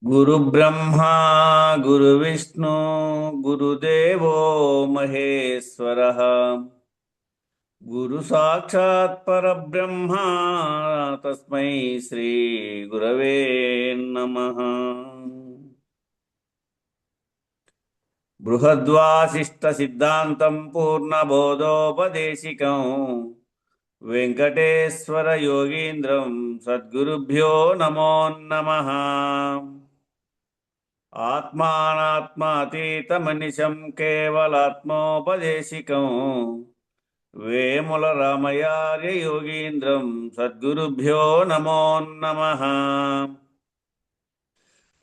గురు బ్రహ్మా గురు విష్ణు గురుదేవో మహేశ్వరః గురు సాక్షాత్ పరబ్రహ్మ తస్మై శ్రీ గురవే నమః. బృహద్వాసిష్ట సిద్ధాంతం పూర్ణబోధోపదేశికం వెంకటేశ్వర యోగీంద్రం సద్గురుభ్యో నమో నమః. ఆత్మానాత్మాతీతమనిశం కేవలాత్మోపదేశికం వేముల రామయార్య యోగీంద్రం సద్గురుభ్యో నమో నమః.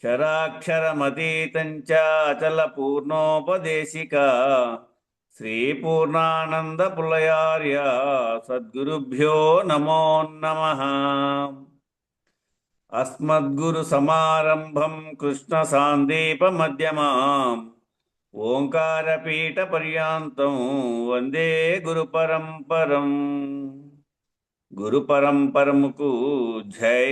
క్షరాక్షరమతీతం చ అచల పూర్ణోపదేశిక శ్రీ పూర్ణానంద పులయార్య సద్గురుభ్యో నమో నమః. అస్మద్గురు సమారంభం కృష్ణ సాందీప మధ్యమాం ఓంకారపీఠ పర్యాంతం వందే గురు పరంపరం. గురు పరంపరముకు జై.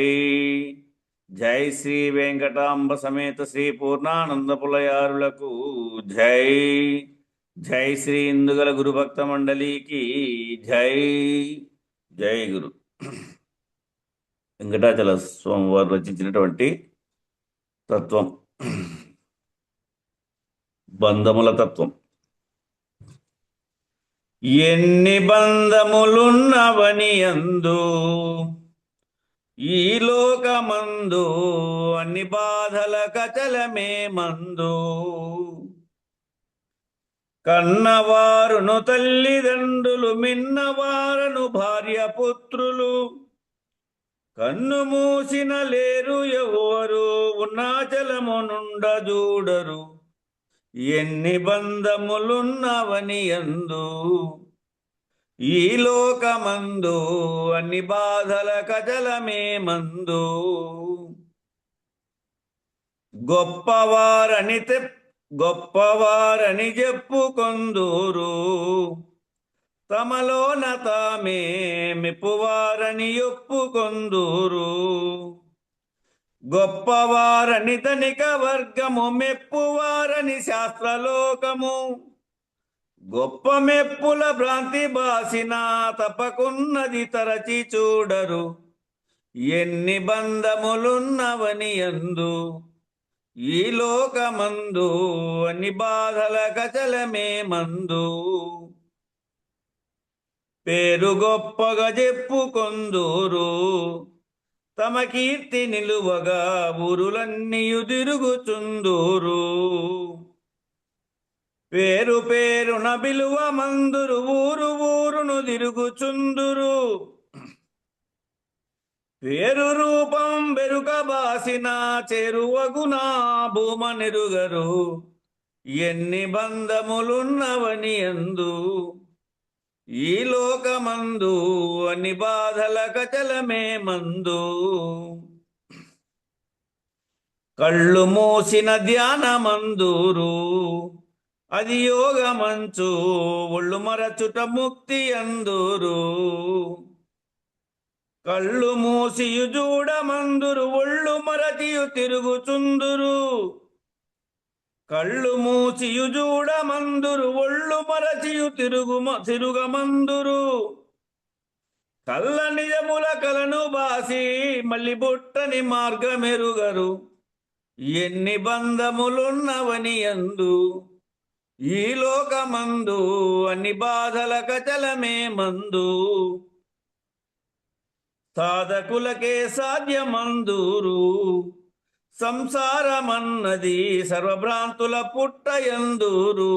జై శ్రీ వెంకటాంబ సమేత శ్రీ పూర్ణానంద పులయారులకు జై. జై శ్రీ ఇందుగల గురుభక్త మండలికి జై. జై గురు. వెంకటాచల స్వామి వారు రచించినటువంటి తత్వం, బంధముల తత్వం. ఎన్ని బంధములున్నవని యందు ఈ లోకమందు అన్ని బాధల కచలమే మందు. కన్నవారును తల్లిదండ్రులు మిన్నవారను భార్య పుత్రులు కన్ను మూసిన లేరు ఎవరు ఉన్నాచలమునుండ చూడరు. ఎన్ని బంధములున్నవని యందు ఈ లోకమందు అన్ని బాధల కచలమే మందు. గొప్పవారని చెప్పుకొందురు తమలోన తామే మెప్పువారని ఒప్పుకొందురు. గొప్పవారని ధనిక వర్గము మెప్పువారని శాస్త్రలోకము గొప్ప మెప్పుల భ్రాంతి బాసిన తప్పకున్నది తరచి చూడరు. ఎన్ని బంధములున్నవని యందు ఈ లోకమందు అన్ని బాధల కచలమే మందు. పేరు గొప్పగా చెప్పుకొందురు తమ కీర్తి నిలువగా ఊరులన్నీయు తిరుగుచుందురు. పేరు పేరున బిలువ మందురు ఊరు ఊరును తిరుగుచుందురు. పేరు రూపం బెరుక బాసిన చేరువగునా భూమ నెరుగరు. ఎన్ని బంధములున్నవని యందు ఈ లోకమందు అన్ని బాధల కచలమే మందు. కళ్ళు మూసిన ధ్యానమందురు అది యోగమంచు ఒళ్ళు మరచుట ముక్తి అందురు. కళ్ళు మూసియు చూడమందురు ఒళ్ళు మరచియు తిరుగుచుందురు. కళ్ళు మూసియు చూడమందురు ఒళ్ళు మరచియు తిరుగమందురు. కళ్ళ నిజముల కలను బాసి మళ్ళీ బుట్టని మార్గమెరుగరు. ఎన్ని బంధములున్నవని యందు ఈ లోకమందు అన్ని బాధల కచలమే మందు. సాధకులకే సాధ్యమందురు సంసారమన్నది సర్వభ్రాంతుల పుట్టయందురు.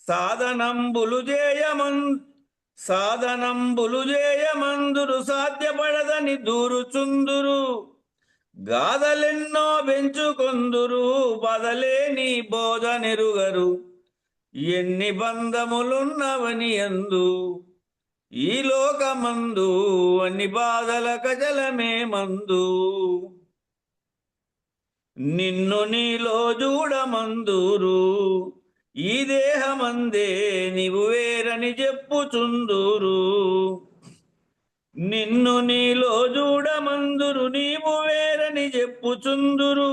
సాధనంబులు చేయమందురు సాధ్యపడదని దూరుచుందురు. గాథలెన్నో పెంచుకొందురు బదలేని బోధ నెరుగరు. ఎన్ని బంధములున్నవని యందు ఈ లోకమందు అన్ని బాధల కచలమే మందు. నిన్ను నీలో చూడమందురు ఈ దేహమందే నీవు వేరని చెప్పుచుందురు. నిన్ను నీలో చూడమందురు నీవు వేరని చెప్పుచుందురు. తిరుగుచుందురు.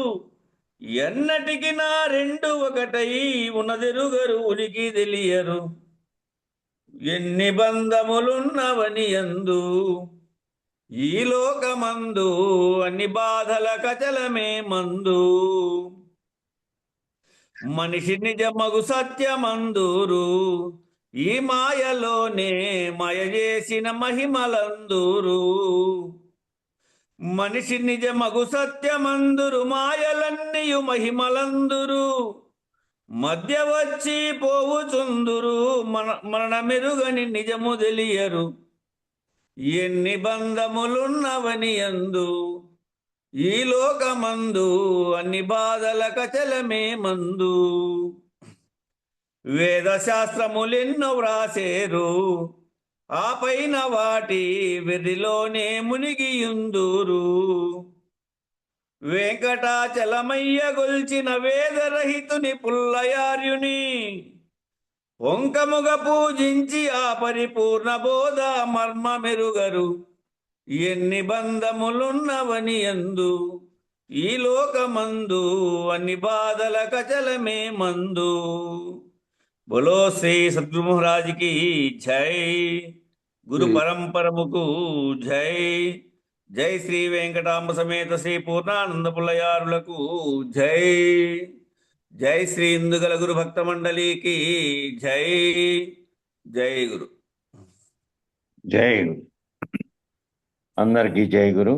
ఎన్నటికి నా రెండు ఒకటై ఉన్నదెరుగరు ఉనికి తెలియరు. ఎన్ని బంధములున్నవని యందు ఈ లోకమందు అన్ని బాధల కచలమే మందు. మనిషి నిజమగు సత్యమందూరు, ఈ మాయలోనే మాయ చేసిన మహిమలందూరు. మనిషి నిజమగు సత్యమందురు, మాయలన్నీయు మహిమలందురు. మధ్య వచ్చి పోవుచుందురు, మరణమెరుగని నిజము తెలియరు. ఎన్ని బంధములున్నవని యందు ఈ లోకమందు అన్ని బాధల కచలమే మందు. వేద శాస్త్రములెన్నో వ్రాసేరు, ఆ పైన వాటి వెర్రిలోనే మునిగియుందురు. వెంకటాచలమయ్య గొల్చిన వేదరహితుని పుల్లయార్యుని వంకముగ పూజించి ఆ పరిపూర్ణ బోధ మర్మ మెరుగరు. ఎన్ని బంధములున్నవని యందు ఈ లోకమందు అన్ని బాధల కచలమే మందు. బోలో శ్రీ సద్గురు మహారాజ్కి జై. గురు పరంపరముకు జై. జై శ్రీ వెంకటాంబ సమేత శ్రీ పూర్ణానంద పుల్లయారులకు జై. జై శ్రీ ఇందుగల గురు భక్త మండలికి జై. జై గురు. జై గురు. అందరికీ జై గురు.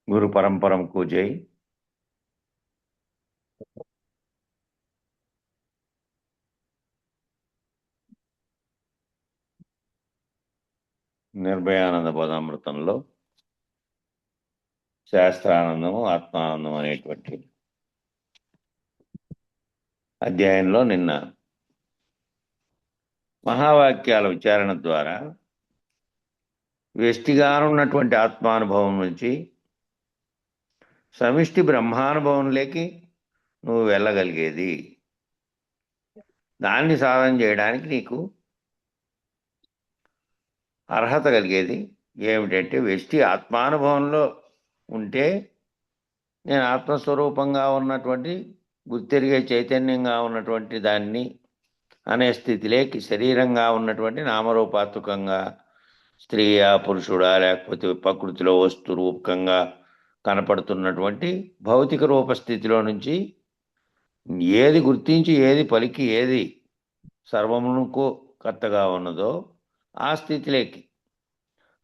గురు పరంపరంకు జై. నిర్భయానంద బోధామృతంలో శాస్త్రానందము ఆత్మానందం అనేటువంటి అధ్యాయంలో నిన్న మహావాక్యాల విచారణ ద్వారా వ్యష్టిగా ఉన్నటువంటి ఆత్మానుభవం నుంచి సమిష్టి బ్రహ్మానుభవంలోకి నువ్వు వెళ్ళగలిగేది, దాన్ని సాధన చేయడానికి నీకు అర్హత కలిగేది ఏమిటంటే, వ్యష్టి ఆత్మానుభవంలో ఉంటే నేను ఆత్మస్వరూపంగా ఉన్నటువంటి గుర్తెరిగే చైతన్యంగా ఉన్నటువంటి దాన్ని అనే స్థితిలోకి శరీరంగా ఉన్నటువంటి నామరూపాత్మకంగా స్త్రీయా పురుషుడా లేకపోతే ప్రకృతిలో వస్తు రూపకంగా కనపడుతున్నటువంటి భౌతిక రూపస్థితిలో నుంచి ఏది గుర్తించి ఏది పలికి ఏది సర్వమునకు కర్తగా ఉన్నదో ఆ స్థితిలోకి,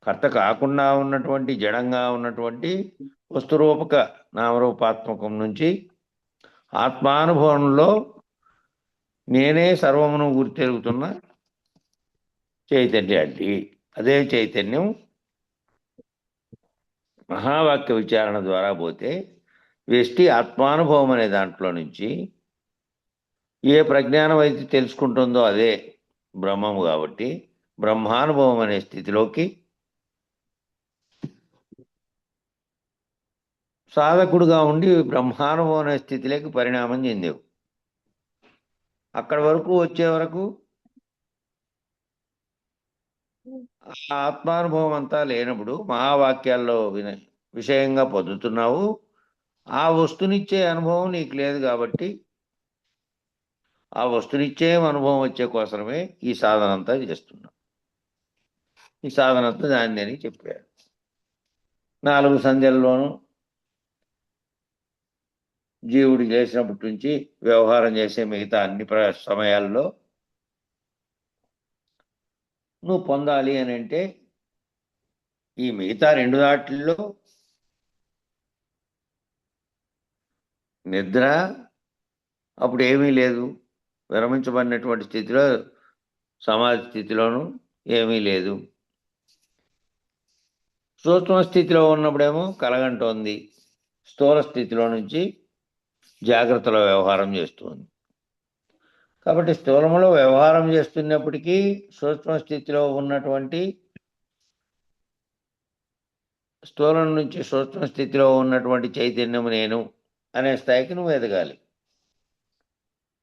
కర్త కాకుండా ఉన్నటువంటి జడంగా ఉన్నటువంటి వస్తురూపక నామరూపాత్మకం నుంచి ఆత్మానుభవంలో నేనే సర్వమును గుర్తెరుగుతున్న చైతన్యాన్ని, అదే చైతన్యం మహావాక్య విచారణ ద్వారా పోతే వ్యష్టి ఆత్మానుభవం అనే దాంట్లో నుంచి ఏ ప్రజ్ఞానం అయితే తెలుసుకుంటుందో అదే బ్రహ్మము కాబట్టి బ్రహ్మానుభవం అనే స్థితిలోకి సాధకుడుగా ఉండి బ్రహ్మానుభవం అనే స్థితిలోకి పరిణామం చెందేవు. అక్కడి వరకు వచ్చే వరకు ఆత్మానుభవం అంతా లేనప్పుడు మహావాక్యాల్లో విషయంగా పొందుతున్నావు. ఆ వస్తునిచ్చే అనుభవం నీకు లేదు కాబట్టి ఆ వస్తునిచ్చే అనుభవం వచ్చే కోసమే ఈ సాధన అంతా చేస్తున్నావు. ఈ సాధన అంతా దాన్ని అని చెప్పాడు. 4 సంధ్యల్లోనూ జీవుడు చేసినప్పటి నుంచి వ్యవహారం చేసే మిగతా అన్ని సమయాల్లో నువ్వు పొందాలి అని అంటే ఈ మిగతా 2 దాటిల్లో నిద్ర అప్పుడు ఏమీ లేదు, విరమించబడినటువంటి స్థితిలో సమాధి స్థితిలోనూ ఏమీ లేదు. సూక్ష్మ స్థితిలో ఉన్నప్పుడేమో కలగంటోంది, స్థూల స్థితిలో నుంచి జాగ్రత్తలో వ్యవహారం చేస్తుంది. కాబట్టి స్థూలంలో వ్యవహారం చేస్తున్నప్పటికీ సూక్ష్మ స్థితిలో ఉన్నటువంటి స్థూలం నుంచి సూక్ష్మ స్థితిలో ఉన్నటువంటి చైతన్యం నేను అనే స్థాయికి నువ్వు ఎదగాలి.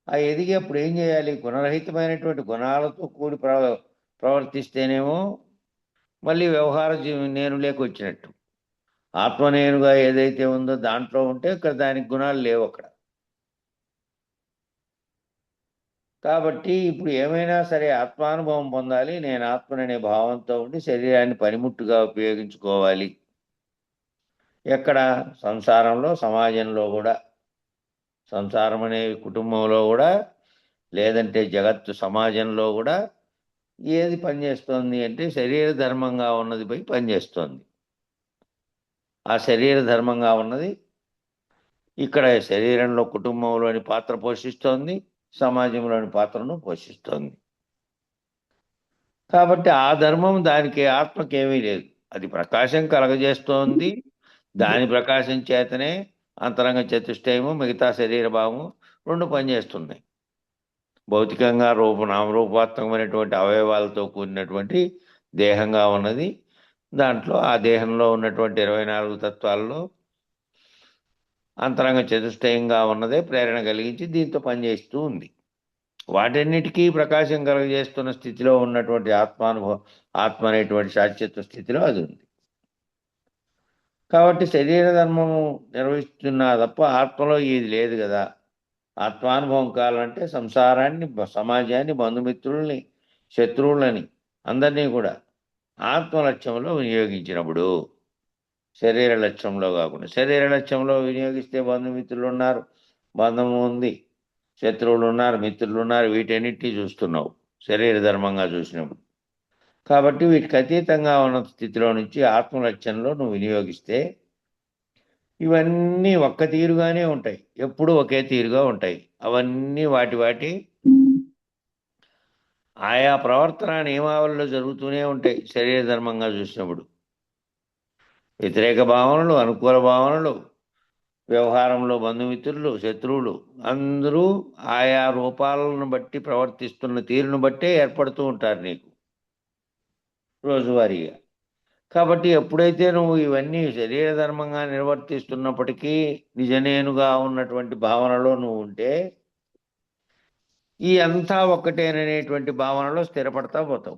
ఆ ఎదిగేప్పుడు ఏం చేయాలి? గుణరహితమైనటువంటి గుణాలతో కూడి ప్రవర్తిస్తేనేమో మళ్ళీ వ్యవహార నేను లేకొచ్చినట్టు. ఆత్మనేనుగా ఏదైతే ఉందో దాంట్లో ఉంటే ఇక్కడ దానికి గుణాలు లేవు అక్కడ. కాబట్టి ఇప్పుడు ఏమైనా సరే ఆత్మానుభవం పొందాలి, నేను ఆత్మననే భావంతో ఉండి శరీరాన్ని పనిముట్టుగా ఉపయోగించుకోవాలి. ఎక్కడ? సంసారంలో, సమాజంలో కూడా. సంసారం అనే కుటుంబంలో కూడా, లేదంటే జగత్తు సమాజంలో కూడా ఏది పనిచేస్తోంది అంటే శరీర ధర్మంగా ఉన్నది పోయి పనిచేస్తోంది. ఆ శరీర ధర్మంగా ఉన్నది ఇక్కడ శరీరంలో, కుటుంబంలోని పాత్ర పోషిస్తోంది, సమాజంలోని పాత్రను పోషిస్తోంది. కాబట్టి ఆ ధర్మం దానికి ఆత్మకేమీ లేదు. అది ప్రకాశం కలగజేస్తోంది. దాని ప్రకాశం చేతనే అంతరంగ చతుష్టయము, మిగతా శరీర భావము రెండు పనిచేస్తున్నాయి. భౌతికంగా నామరూపాత్మకమైనటువంటి అవయవాలతో కూడినటువంటి దేహంగా ఉన్నది. దాంట్లో ఆ దేహంలో ఉన్నటువంటి 24 తత్వాల్లో అంతరంగ చతుష్టయంగా ఉన్నదే ప్రేరణ కలిగించి దీంతో పనిచేస్తూ ఉంది. వాటన్నిటికీ ప్రకాశం కలుగజేస్తున్న స్థితిలో ఉన్నటువంటి ఆత్మ అనేటువంటి శాశ్వత స్థితిలో అది ఉంది. కాబట్టి శరీర ధర్మము నిర్వహిస్తున్నా తప్ప ఆత్మలో ఇది లేదు కదా. ఆత్మానుభవం కావాలంటే సంసారాన్ని, సమాజాన్ని, బంధుమిత్రుల్ని, శత్రువులని అందరినీ కూడా ఆత్మ లక్ష్యంలో వినియోగించినప్పుడు, శరీర లక్ష్యంలో కాకుండా. శరీర లక్ష్యంలో వినియోగిస్తే బంధుమిత్రులు ఉన్నారు, బంధము ఉంది, శత్రువులు ఉన్నారు, మిత్రులు ఉన్నారు, వీటన్నిటినీ చూస్తున్నావు శరీర ధర్మంగా చూసినప్పుడు. కాబట్టి వీటికి అతీతంగా ఉన్న స్థితిలో నుంచి ఆత్మ లక్ష్యంలో నువ్వు వినియోగిస్తే ఇవన్నీ ఒక్క తీరుగానే ఉంటాయి, ఎప్పుడూ ఒకే తీరుగా ఉంటాయి. అవన్నీ వాటి ఆయా ప్రవర్తన నియమావళిలో జరుగుతూనే ఉంటాయి శరీర ధర్మంగా చూసినప్పుడు. వ్యతిరేక భావనలు, అనుకూల భావనలు, వ్యవహారంలో బంధుమిత్రులు, శత్రువులు అందరూ ఆయా రూపాలను బట్టి, ప్రవర్తిస్తున్న తీరును బట్టే ఏర్పడుతూ ఉంటారు నీకు రోజువారీగా. కాబట్టి ఎప్పుడైతే నువ్వు ఇవన్నీ శరీర ధర్మంగా నిర్వర్తిస్తున్నప్పటికీ నిజనేనుగా ఉన్నటువంటి భావనలో నువ్వు ఉంటే ఈ అంతా ఒక్కటేననేటువంటి భావనలో స్థిరపడతా పోతావు.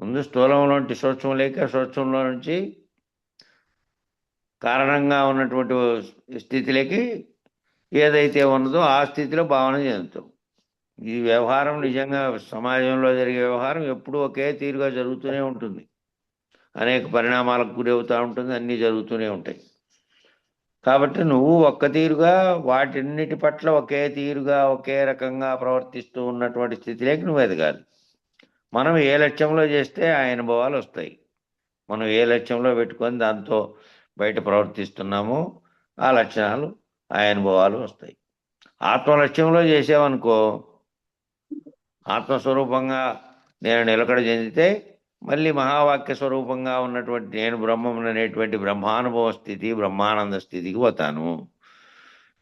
ముందు స్థూలంలో నుంచి సూక్ష్మంలోకి, సూక్ష్మంలో నుంచి కారణంగా ఉన్నటువంటి స్థితిలోకి ఏదైతే ఉన్నదో ఆ స్థితిలో భావన చెందుతావు. ఈ వ్యవహారం నిజంగా సమాజంలో జరిగే వ్యవహారం ఎప్పుడూ ఒకే తీరుగా జరుగుతూనే ఉంటుంది. అనేక పరిణామాలకు గురవుతూ ఉంటుంది, అన్నీ జరుగుతూనే ఉంటాయి. కాబట్టి నువ్వు ఒక్క తీరుగా వాటిన్నిటి పట్ల ఒకే తీరుగా, ఒకే రకంగా ప్రవర్తిస్తూ ఉన్నటువంటి స్థితిలోకి నువ్వు ఎదగాలి. మనం ఏ లక్ష్యంలో చేస్తే ఆ అనుభవాలు వస్తాయి. మనం ఏ లక్ష్యంలో పెట్టుకొని దాంతో బయట ప్రవర్తిస్తున్నామో ఆ లక్షణాలు, ఆ అనుభవాలు వస్తాయి. ఆత్మ లక్ష్యంలో చేసావనుకో, ఆత్మస్వరూపంగా నేను నిలకడ చెందితే మళ్ళీ మహావాక్య స్వరూపంగా ఉన్నటువంటి నేను బ్రహ్మం అనేటువంటి బ్రహ్మానుభవ స్థితి, బ్రహ్మానంద స్థితికి పోతాను.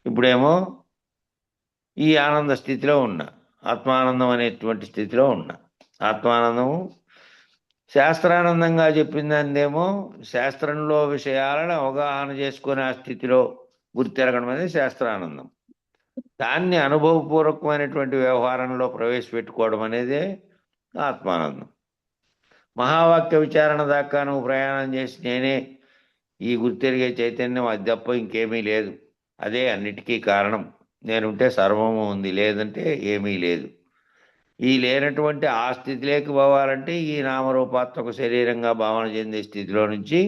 ఇప్పుడేమో ఈ ఆనంద స్థితిలో ఉన్నా, ఆత్మానందం అనేటువంటి స్థితిలో ఉన్నా. ఆత్మానందము శాస్త్రానందంగా చెప్పిందందేమో శాస్త్రంలో విషయాలను అవగాహన చేసుకునే ఆ స్థితిలో గుర్తెరగడం అనేది శాస్త్రానందం. దాన్ని అనుభవపూర్వకమైనటువంటి వ్యవహారంలో ప్రవేశపెట్టుకోవడం అనేదే ఆత్మానందం. మహావాక్య విచారణ దాకా నువ్వు ప్రయాణం చేసి నేనే ఈ గుర్తెరిగే చైతన్యం, అది తప్ప ఇంకేమీ లేదు, అదే అన్నిటికీ కారణం, నేనుంటే సర్వము ఉంది, లేదంటే ఏమీ లేదు. ఈ లేనటువంటి ఆ స్థితిలోకి పోవాలంటే ఈ నామరూపాత్మక శరీరంగా భావన చెందే స్థితిలో నుంచి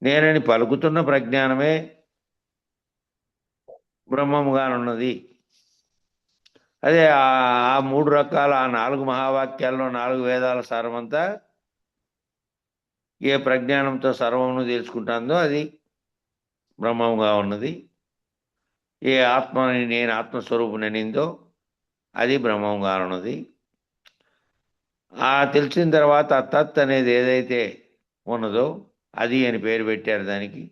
నేనని పలుకుతున్న ప్రజ్ఞానమే బ్రహ్మముగానున్నది. అదే ఆ 3 రకాల, ఆ 4 మహావాక్యాల్లో 4 వేదాల సారమంతా ఏ ప్రజ్ఞానంతో సర్వమును తెలుసుకుంటుందో అది బ్రహ్మముగా ఉన్నది. ఏ ఆత్మని నేను ఆత్మస్వరూపుననిందో అది బ్రహ్మముగా ఉన్నది. ఆ తెలిసిన తర్వాత తత్ అనేది ఏదైతే ఉన్నదో అది అని పేరు పెట్టారు దానికి.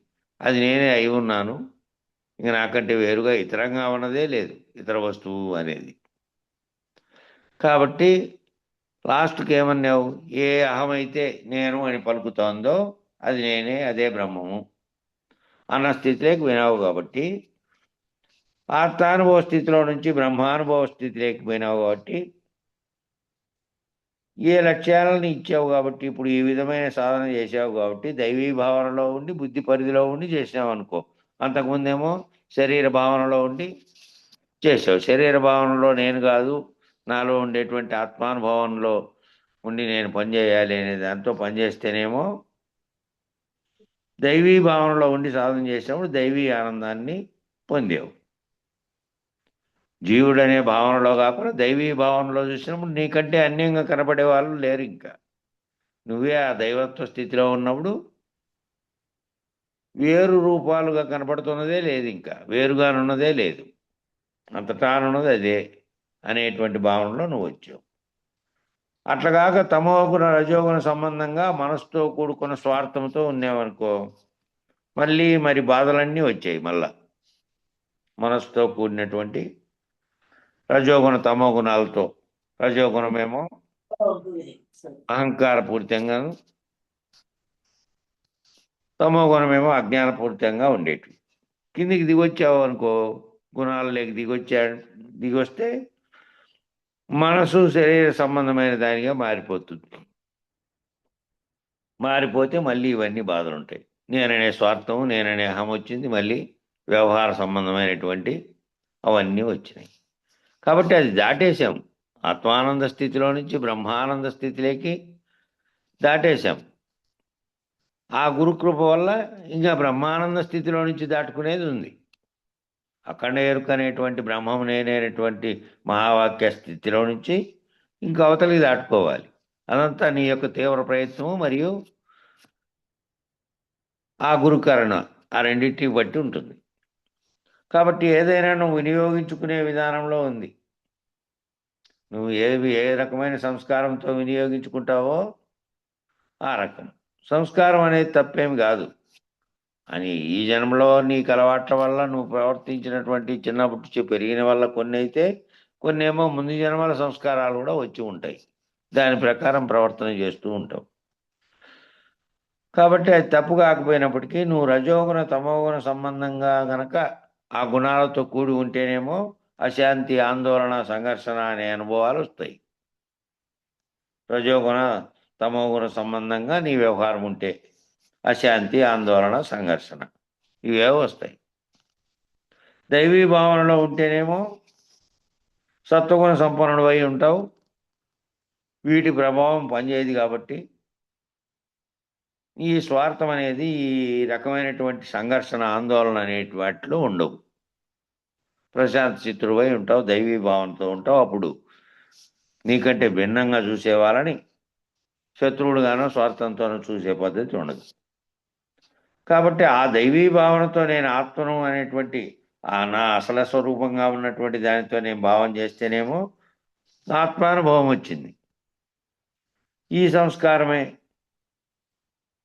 అది నేనే అయి ఉన్నాను, ఇంక నాకంటే వేరుగా ఇతరంగా ఉన్నదే లేదు, ఇతర వస్తువు అనేది. కాబట్టి లాస్ట్కి ఏమన్నావు? ఏ అహమైతే నేను అని పలుకుతోందో అది నేనే, అదే బ్రహ్మము అన్న స్థితిలోకి వినావు. కాబట్టి ఆత్మానుభవ స్థితిలో నుంచి బ్రహ్మానుభవ స్థితిలోకి పోయినావు. కాబట్టి ఏ లక్ష్యాలను ఇచ్చావు కాబట్టి ఇప్పుడు ఈ విధమైన సాధన చేసావు కాబట్టి దైవీ భావనలో ఉండి బుద్ధి పరిధిలో ఉండి చేసావు అనుకో. అంతకుముందేమో శరీర భావనలో ఉండి చేసావు. శరీర భావనలో నేను కాదు, నాలో ఉండేటువంటి ఆత్మానుభవంలో ఉండి నేను పనిచేయాలి అనే దాంతో పనిచేస్తేనేమో దైవీ భావనలో ఉండి సాధన చేసినప్పుడు దైవీ ఆనందాన్ని పొందావు. జీవుడు అనే భావనలో కాకుండా దైవీ భావనలో చూసినప్పుడు నీకంటే అన్యంగా కనపడే వాళ్ళు లేరు. ఇంకా నువ్వే ఆ దైవత్వ స్థితిలో ఉన్నప్పుడు వేరు రూపాలుగా కనపడుతున్నదే లేదు, ఇంకా వేరుగానున్నదే లేదు, అంతటానున్నది అదే అనేటువంటి భావనలో నువ్వు వచ్చావు. అట్లాగాక తమోగుణ రజోగుణ సంబంధంగా మనసుతో కూడుకున్న స్వార్థంతో ఉన్నావనుకో, మళ్ళీ మరి బాధలన్నీ వచ్చాయి. మళ్ళా మనసుతో కూడినటువంటి రజోగుణ తమో గుణాలతో, రజోగుణమేమో అహంకారపూరితంగాను, తమో గుణమేమో అజ్ఞానపూరితంగా ఉండేటివి. కిందికి దిగొచ్చావు అనుకో, గుణాలలోకి దిగొస్తే మనసు శరీర సంబంధమైన దానిగా మారిపోతుంది. మారిపోతే మళ్ళీ ఇవన్నీ బాధలు ఉంటాయి. నేననే స్వార్థం, నేననే అహం వచ్చింది, మళ్ళీ వ్యవహార సంబంధమైనటువంటి అవన్నీ వచ్చినాయి. కాబట్టి అది దాటేశాం. ఆత్మానంద స్థితిలో నుంచి బ్రహ్మానంద స్థితిలోకి దాటేశాం. ఆ గురుకృప వల్ల ఇంకా బ్రహ్మానంద స్థితిలో నుంచి దాటుకునేది ఉంది. అఖండ ఎరుక అనేటువంటి బ్రహ్మం నేనేటువంటి మహావాక్య స్థితిలో నుంచి ఇంకా అవతలికి దాటుకోవాలి. అదంతా నీ యొక్క తీవ్ర ప్రయత్నము మరియు ఆ గురుకరణ, ఆ రెండింటిని బట్టి ఉంటుంది. కాబట్టి ఏదైనా నువ్వు వినియోగించుకునే విధానంలో ఉంది. నువ్వు ఏ రకమైన సంస్కారంతో వినియోగించుకుంటావో ఆ రకం. సంస్కారం అనేది తప్పేమి కాదు అని ఈ జన్మలో నీకు అలవాట్ల వల్ల నువ్వు ప్రవర్తించినటువంటి చిన్నప్పటి పెరిగిన వల్ల కొన్ని అయితే, కొన్ని ఏమో ముందు జన్మల సంస్కారాలు కూడా వచ్చి ఉంటాయి. దాని ప్రకారం ప్రవర్తన చేస్తూ ఉంటావు. కాబట్టి అది తప్పు కాకపోయినప్పటికీ నువ్వు రజోగుణ తమోగుణ సంబంధంగా గనక ఆ గుణాలతో కూడి ఉంటేనేమో అశాంతి, ఆందోళన, సంఘర్షణ అనే అనుభవాలు వస్తాయి. రజోగుణ తమోగుణ సంబంధంగా నీ వ్యవహారం ఉంటే అశాంతి, ఆందోళన, సంఘర్షణ ఇవే వస్తాయి. దైవీ భావనలో ఉంటేనేమో సత్వగుణ సంపన్నుడు అయి ఉంటావు. వీటి ప్రభావం పనిచేయదు కాబట్టి ఈ స్వార్థం అనేది, ఈ రకమైనటువంటి సంఘర్షణ, ఆందోళన అనేటి వాటిలో ఉండవు. ప్రశాంత చిత్తుడువై ఉంటావు, దైవీ భావనతో ఉంటావు. అప్పుడు నీకంటే భిన్నంగా చూసే వాళ్ళని శత్రువులుగానో స్వార్థంతోనో చూసే పద్ధతి ఉండదు. కాబట్టి ఆ దైవీ భావనతో నేను ఆత్మను అనేటువంటి ఆ నా అసలు స్వరూపంగా ఉన్నటువంటి దానితో నేను భావం చేస్తేనేమో ఆత్మానుభవం వచ్చింది. ఈ సంస్కారమే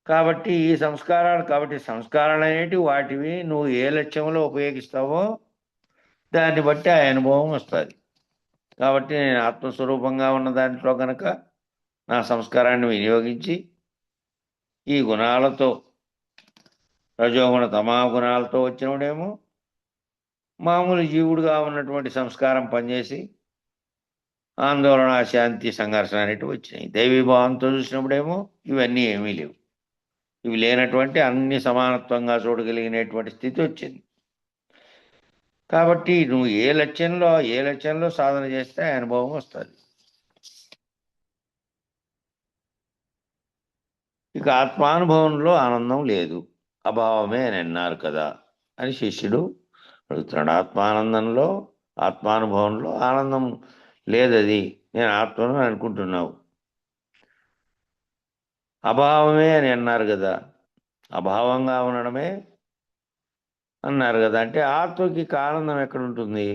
కాబట్టి ఈ సంస్కారాలు, కాబట్టి సంస్కారాలు అనేటివి వాటివి నువ్వు ఏ లక్ష్యంలో ఉపయోగిస్తావో దాన్ని బట్టి ఆ అనుభవం వస్తుంది. కాబట్టి నేను ఆత్మస్వరూపంగా ఉన్న దాంట్లో కనుక నా సంస్కారాన్ని వినియోగించి ఈ గుణాలతో, రజోగుణ తమా గుణాలతో వచ్చినప్పుడేమో మామూలు జీవుడుగా ఉన్నటువంటి సంస్కారం పనిచేసి ఆందోళన, శాంతి, సంఘర్షణ అనేటివి వచ్చినాయి. దైవీ భావంతో చూసినప్పుడేమో ఇవన్నీ ఏమీ లేవు. ఇవి లేనటువంటి అన్ని సమానత్వంగా చూడగలిగినటువంటి స్థితి వచ్చింది. కాబట్టి నువ్వు ఏ లక్ష్యంలో సాధన చేస్తే ఆ అనుభవం వస్తుంది. ఇక ఆత్మానుభవంలో ఆనందం లేదు, అభావమే అని అన్నారు కదా అని శిష్యుడు అడుగుతున్నాడు. ఆత్మానుభవంలో ఆనందం లేదది, నేను ఆత్మను అనుకుంటున్నావు. అభావమే అని అన్నారు కదా, అభావంగా ఉండడమే అన్నారు కదా అంటే ఆత్మకి ఆనందం ఎక్కడుంటుంది?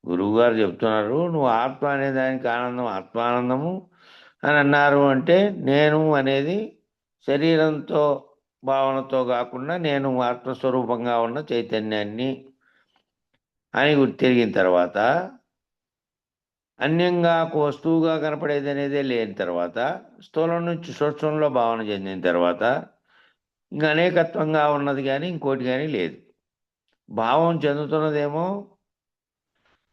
గురువుగారు చెప్తున్నారు, నువ్వు ఆత్మ అనే దానికి ఆనందం ఆత్మానందము అని అన్నారు అంటే నేను అనేది శరీరంతో భావనతో కాకుండా నేను ఆత్మస్వరూపంగా ఉన్న చైతన్యాన్ని అని తిరిగిన తర్వాత, అన్యంగా ఒక వస్తువుగా కనపడేది అనేదే లేని తర్వాత, స్థూలం నుంచి సూక్ష్మంలో భావన చెందిన తర్వాత ఇంకా అనేకత్వంగా ఉన్నది కానీ ఇంకోటి కానీ లేదు. భావం చెందుతున్నదేమో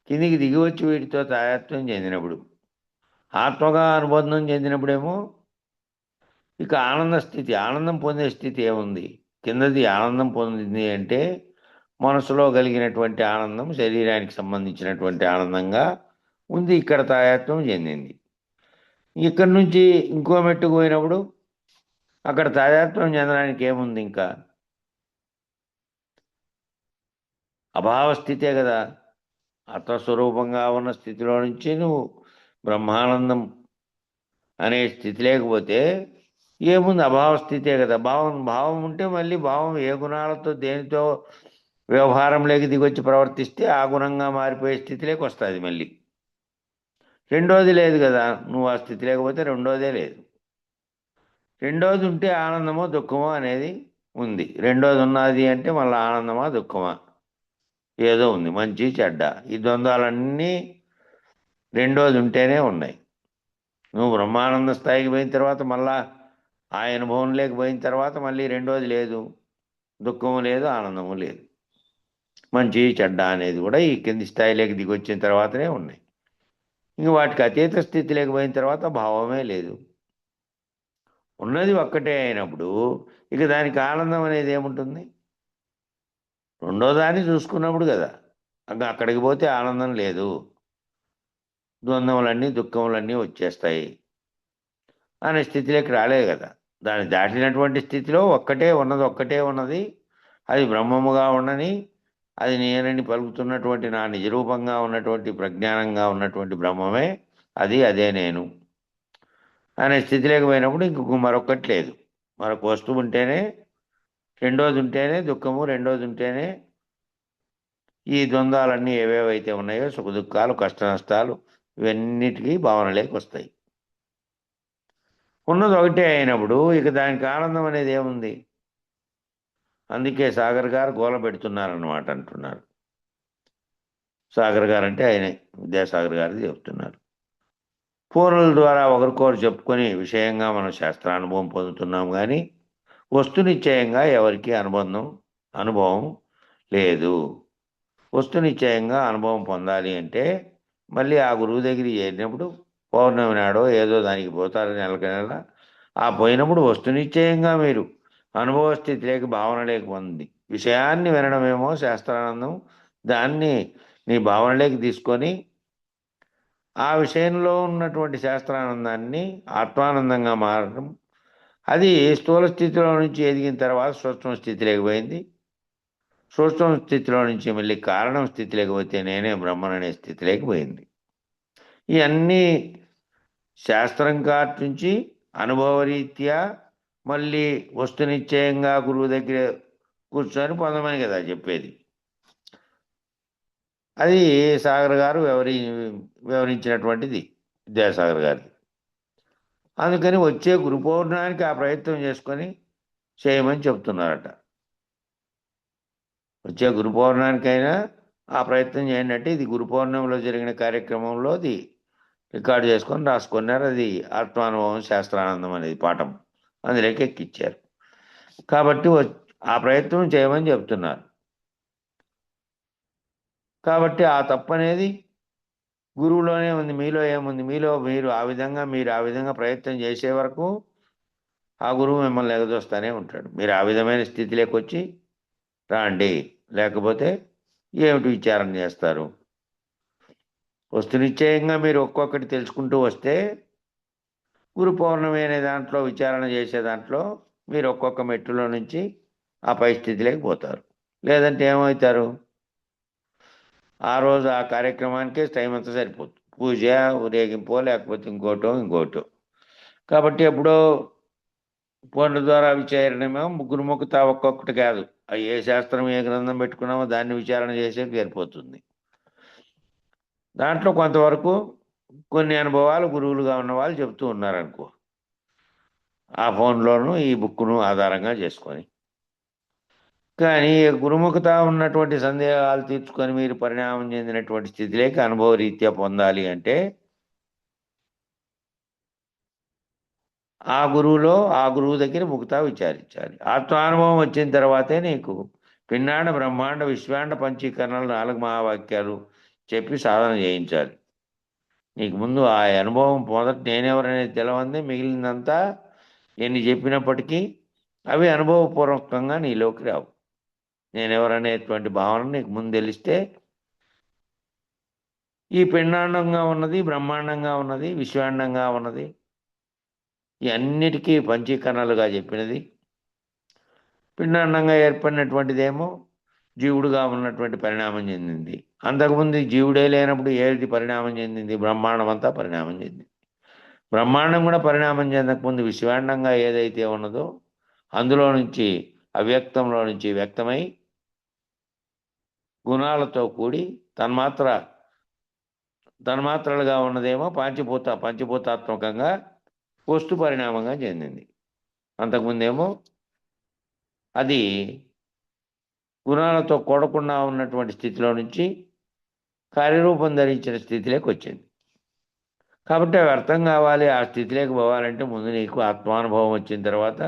కిందికి దిగి వచ్చి వీటితో తాయత్వం చెందినప్పుడు, ఆత్మగా అనుబంధం చెందినప్పుడేమో ఇక ఆనంద స్థితి, ఆనందం పొందే స్థితి ఏముంది? కిందది ఆనందం పొందింది అంటే మనసులో కలిగినటువంటి ఆనందం శరీరానికి సంబంధించినటువంటి ఆనందంగా ఉంది. ఇక్కడ తాయత్వం చెందింది. ఇక్కడి నుంచి ఇంకో మెట్టుకు పోయినప్పుడు అక్కడ తాదాత్మ్యం చెందడానికి ఏముంది ఇంకా? అభావ స్థితే కదా. ఆత్మస్వరూపంగా ఉన్న స్థితిలో నుంచి నువ్వు బ్రహ్మానందం అనే స్థితి లేకపోతే ఏముంది? అభావ స్థితే కదా. భావం ఉంటే మళ్ళీ భావం ఏ గుణాలతో దేనితో వ్యవహారంలోకి దిగొచ్చి ప్రవర్తిస్తే ఆ గుణంగా మారిపోయే స్థితిలోకి వస్తుంది మళ్ళీ. రెండోది లేదు కదా. నువ్వు ఆ స్థితి లేకపోతే రెండోదే లేదు. రెండోది ఉంటే ఆనందమో దుఃఖమో అనేది ఉంది. రెండోది ఉన్నది అంటే మళ్ళీ ఆనందమా దుఃఖమా ఏదో ఉంది, మంచి చెడ్డ. ఈ ద్వంద్వాలన్నీ రెండోది ఉంటేనే ఉన్నాయి. నువ్వు బ్రహ్మానంద స్థాయికి పోయిన తర్వాత మళ్ళా ఆ అనుభవం లేకపోయిన తర్వాత మళ్ళీ రెండోది లేదు, దుఃఖము లేదు, ఆనందము లేదు. మంచి చెడ్డ అనేది కూడా ఈ కింది స్థాయిలోకి దిగొచ్చిన తర్వాతనే ఉన్నాయి. ఇంక వాటికి అతీత స్థితి లేకపోయిన తర్వాత భావమే లేదు. ఉన్నది ఒక్కటే అయినప్పుడు ఇక దానికి ఆనందం అనేది ఏముంటుంది? రెండో దాన్ని చూసుకున్నప్పుడు కదా. అక్కడికి పోతే ఆనందం లేదు, ద్వంద్వములన్నీ దుఃఖములన్నీ వచ్చేస్తాయి అనే స్థితిలోకి రాలేదు కదా. దాన్ని దాటినటువంటి స్థితిలో ఒక్కటే ఉన్నది. అది బ్రహ్మముగా ఉండని, అది నేనని పలుకుతున్నటువంటి నా నిజరూపంగా ఉన్నటువంటి ప్రజ్ఞానంగా ఉన్నటువంటి బ్రహ్మమే అది, అదే నేను అనే స్థితిలోకి పోయినప్పుడు ఇంకొక మరొక్కటి లేదు. మరొక వస్తువు ఉంటేనే, రెండోది ఉంటేనే దుఃఖము, రెండోది ఉంటేనే ఈ ద్వంద్వాలన్నీ ఏవేవైతే ఉన్నాయో సుఖ దుఃఖాలు, కష్ట నష్టాలు, ఇవన్నిటికీ భావనలోకి వస్తాయి. ఉన్నది ఒకటే అయినప్పుడు ఇక దానికి ఆనందం అనేది ఏముంది? అందుకే సాగర్ గారు గోల పెడుతున్నారన్నమాట అంటున్నారు. సాగర్ గారు అంటే ఆయనే, విద్యాసాగర్ గారిది చెప్తున్నారు. ఫోన్ల ద్వారా ఒకరికొకరు చెప్పుకొని విషయంగా మనం శాస్త్రానుభవం పొందుతున్నాం కానీ వస్తునిశ్చయంగా ఎవరికి అనుభవం లేదు. వస్తునిశ్చయంగా అనుభవం పొందాలి అంటే మళ్ళీ ఆ గురువు దగ్గరికి చేరినప్పుడు పౌర్ణమి నాడో ఏదో దానికి పోతారు నెలకి నెల. ఆ పోయినప్పుడు వస్తునిశ్చయంగా మీరు అనుభవ స్థితిలోకి భావనలోకి పొంది విషయాన్ని వినడమేమో శాస్త్రానందం. దాన్ని నీ భావనలోకి తీసుకొని ఆ విషయంలో ఉన్నటువంటి శాస్త్రానందాన్ని ఆత్మానందంగా మారడం. అది స్థూల స్థితిలో నుంచి ఎదిగిన తర్వాత సూక్ష్మ స్థితిలోకి పోయింది. సూక్ష్మ స్థితిలో నుంచి మళ్ళీ కారణం స్థితిలోకి పోతే నేనే బ్రహ్మననే స్థితిలోకి పోయింది. ఇవన్నీ శాస్త్రం కాటి నుంచి అనుభవరీత్యా మళ్ళీ వస్తునిశ్చయంగా గురువు దగ్గర కూర్చొని పొందమని కదా చెప్పేది. అది సాగర్ గారు వివరించినటువంటిది, విద్యాసాగర్ గారిది. అందుకని వచ్చే గురు పౌర్ణానికి ఆ ప్రయత్నం చేసుకొని చేయమని చెప్తున్నారట. వచ్చే గురు పౌర్ణానికైనా ఆ ప్రయత్నం చేయండి అంటే ఇది గురు పౌర్ణమిలో జరిగిన కార్యక్రమంలో అది రికార్డు చేసుకొని రాసుకున్నారు. అది ఆత్మానుభవం శాస్త్రానందం అనేది పాఠం అందులోకి ఎక్కిచ్చారు. కాబట్టి ఆ ప్రయత్నం చేయమని చెప్తున్నారు. కాబట్టి ఆ తప్పు అనేది గురువులోనే ఉంది, మీలో ఏముంది? మీరు ఆ విధంగా ప్రయత్నం చేసే వరకు ఆ గురువు మిమ్మల్ని ఎగదోస్తానే ఉంటాడు. మీరు ఆ విధమైన స్థితిలోకి వచ్చి రాండి, లేకపోతే ఏమిటి విచారణ చేస్తారు? వస్తునిశ్చయంగా మీరు ఒక్కొక్కటి తెలుసుకుంటూ వస్తే గురు పౌర్ణమి అనే దాంట్లో విచారణ చేసే దాంట్లో మీరు ఒక్కొక్క మెట్టులో నుంచి ఆ పై స్థితిలోకి పోతారు. లేదంటే ఏమవుతారు? ఆ రోజు ఆ కార్యక్రమానికే టైం అంతా సరిపోతుంది. పూజ, ఊరేగింపో, లేకపోతే ఇంకోటో. కాబట్టి ఎప్పుడో ఫోన్ల ద్వారా విచారణమేమో గురుముఖత ఒక్కొక్కటి కాదు. ఏ శాస్త్రం ఏ గ్రంథం పెట్టుకున్నామో దాన్ని విచారణ చేసే సరిపోతుంది. దాంట్లో కొంతవరకు కొన్ని అనుభవాలు గురువులుగా ఉన్న వాళ్ళు చెప్తూ ఉన్నారనుకో, ఆ ఫోన్లోను ఈ బుక్ను ఆధారంగా చేసుకొని. కానీ గురుముఖత ఉన్నటువంటి సందేహాలు తీర్చుకొని మీరు పరిణామం చెందినటువంటి స్థితిలోకి అనుభవ రీత్యా పొందాలి అంటే ఆ గురువు దగ్గర ముఖత విచారించాలి. ఆత్మానుభవం వచ్చిన తర్వాతే నీకు పిండాండ బ్రహ్మాండ విశ్వాండ పంచీకరణలు 4 మహావాక్యాలు చెప్పి సాధన చేయించాలి. నీకు ముందు ఆ అనుభవం మొదట నేనెవరనేది తెలవంది, మిగిలిందంతా ఎన్ని చెప్పినప్పటికీ అవి అనుభవపూర్వకంగా నీలోకి రావు. నేనెవరనేటువంటి భావన నీకు ముందు తెలిస్తే ఈ పిండాండంగా ఉన్నది, బ్రహ్మాండంగా ఉన్నది, విశ్వాండంగా ఉన్నది, ఈ అన్నిటికీ పంచీకరణలుగా చెప్పినది, పిండాండంగా ఏర్పడినటువంటిదేమో జీవుడుగా ఉన్నటువంటి పరిణామం చెందింది. అంతకుముందు ఈ జీవుడే లేనప్పుడు ఏది పరిణామం చెందింది? బ్రహ్మాండం అంతా పరిణామం చెందింది. బ్రహ్మాండం కూడా పరిణామం చెందకముందు విశ్వాండంగా ఏదైతే ఉన్నదో అందులో నుంచి, అవ్యక్తంలో నుంచి వ్యక్తమై గుణాలతో కూడి తన్మాత్రలుగా ఉన్నదేమో పంచభూతాత్మకంగా వస్తు పరిణామంగా చెందింది. అంతకుముందేమో అది గుణాలతో కూడకుండా ఉన్నటువంటి స్థితిలో నుంచి కార్యరూపం ధరించిన స్థితిలోకి వచ్చింది. కాబట్టి అవి అర్థం కావాలి, ఆ స్థితిలోకి పోవాలంటే ముందు నీకు ఆత్మానుభవం వచ్చిన తర్వాత,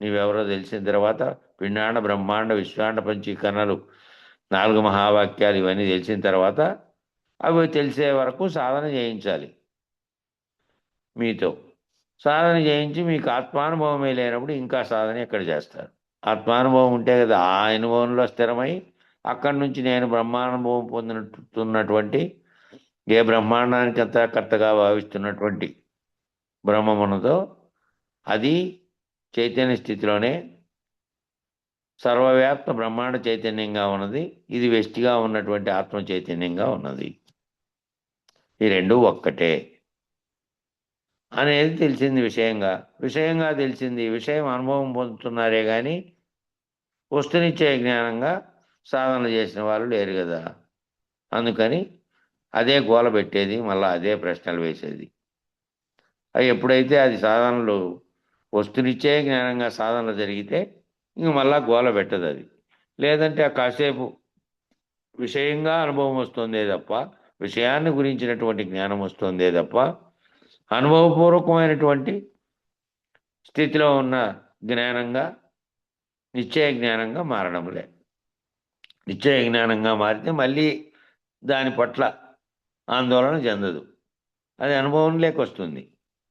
నీవెవరో తెలిసిన తర్వాత, పిండాండ బ్రహ్మాండ విశ్వాండ పంచీకరణలు 4 మహావాక్యాలు ఇవన్నీ తెలిసిన తర్వాత అవి తెలిసే వరకు సాధన చేయించాలి మీతో. సాధన చేయించి మీకు ఆత్మానుభవమే లేనప్పుడు ఇంకా సాధన ఎక్కడ చేస్తారు? ఆత్మానుభవం ఉంటే కదా ఆ అనుభవంలో స్థిరమై అక్కడి నుంచి నేను బ్రహ్మానుభవం పొందుతున్నటువంటి ఏ బ్రహ్మాండానికి అంతా కర్తగా భావిస్తున్నటువంటి బ్రహ్మమున్నదో అది చైతన్య స్థితిలోనే సర్వవ్యాప్త బ్రహ్మాండ చైతన్యంగా ఉన్నది, ఇది వెష్టిగా ఉన్నటువంటి ఆత్మ చైతన్యంగా ఉన్నది. ఈ రెండు ఒక్కటే అనేది తెలిసింది. విషయంగా తెలిసింది. విషయం అనుభవం పొందుతున్నారే కానీ వస్తునిచ్చే జ్ఞానంగా సాధన చేసిన వాళ్ళు లేరు కదా. అందుకని అదే గోల పెట్టేది, మళ్ళీ అదే ప్రశ్నలు వేసేది. అవి ఎప్పుడైతే అది సాధనలు వస్తునిచ్చే జ్ఞానంగా సాధనలు జరిగితే ఇంక మళ్ళా గోల పెట్టదు అది. లేదంటే ఆ కాసేపు విషయంగా అనుభవం వస్తుందే తప్ప, విషయాన్ని గురించినటువంటి జ్ఞానం వస్తుందే తప్ప, అనుభవపూర్వకమైనటువంటి స్థితిలో ఉన్న జ్ఞానంగా నిశ్చయ జ్ఞానంగా మారడంలే. నిశ్చయ జ్ఞానంగా మారితే మళ్ళీ దాని పట్ల ఆందోళన చెందదు, అది అనుభవంలోకి వస్తుంది.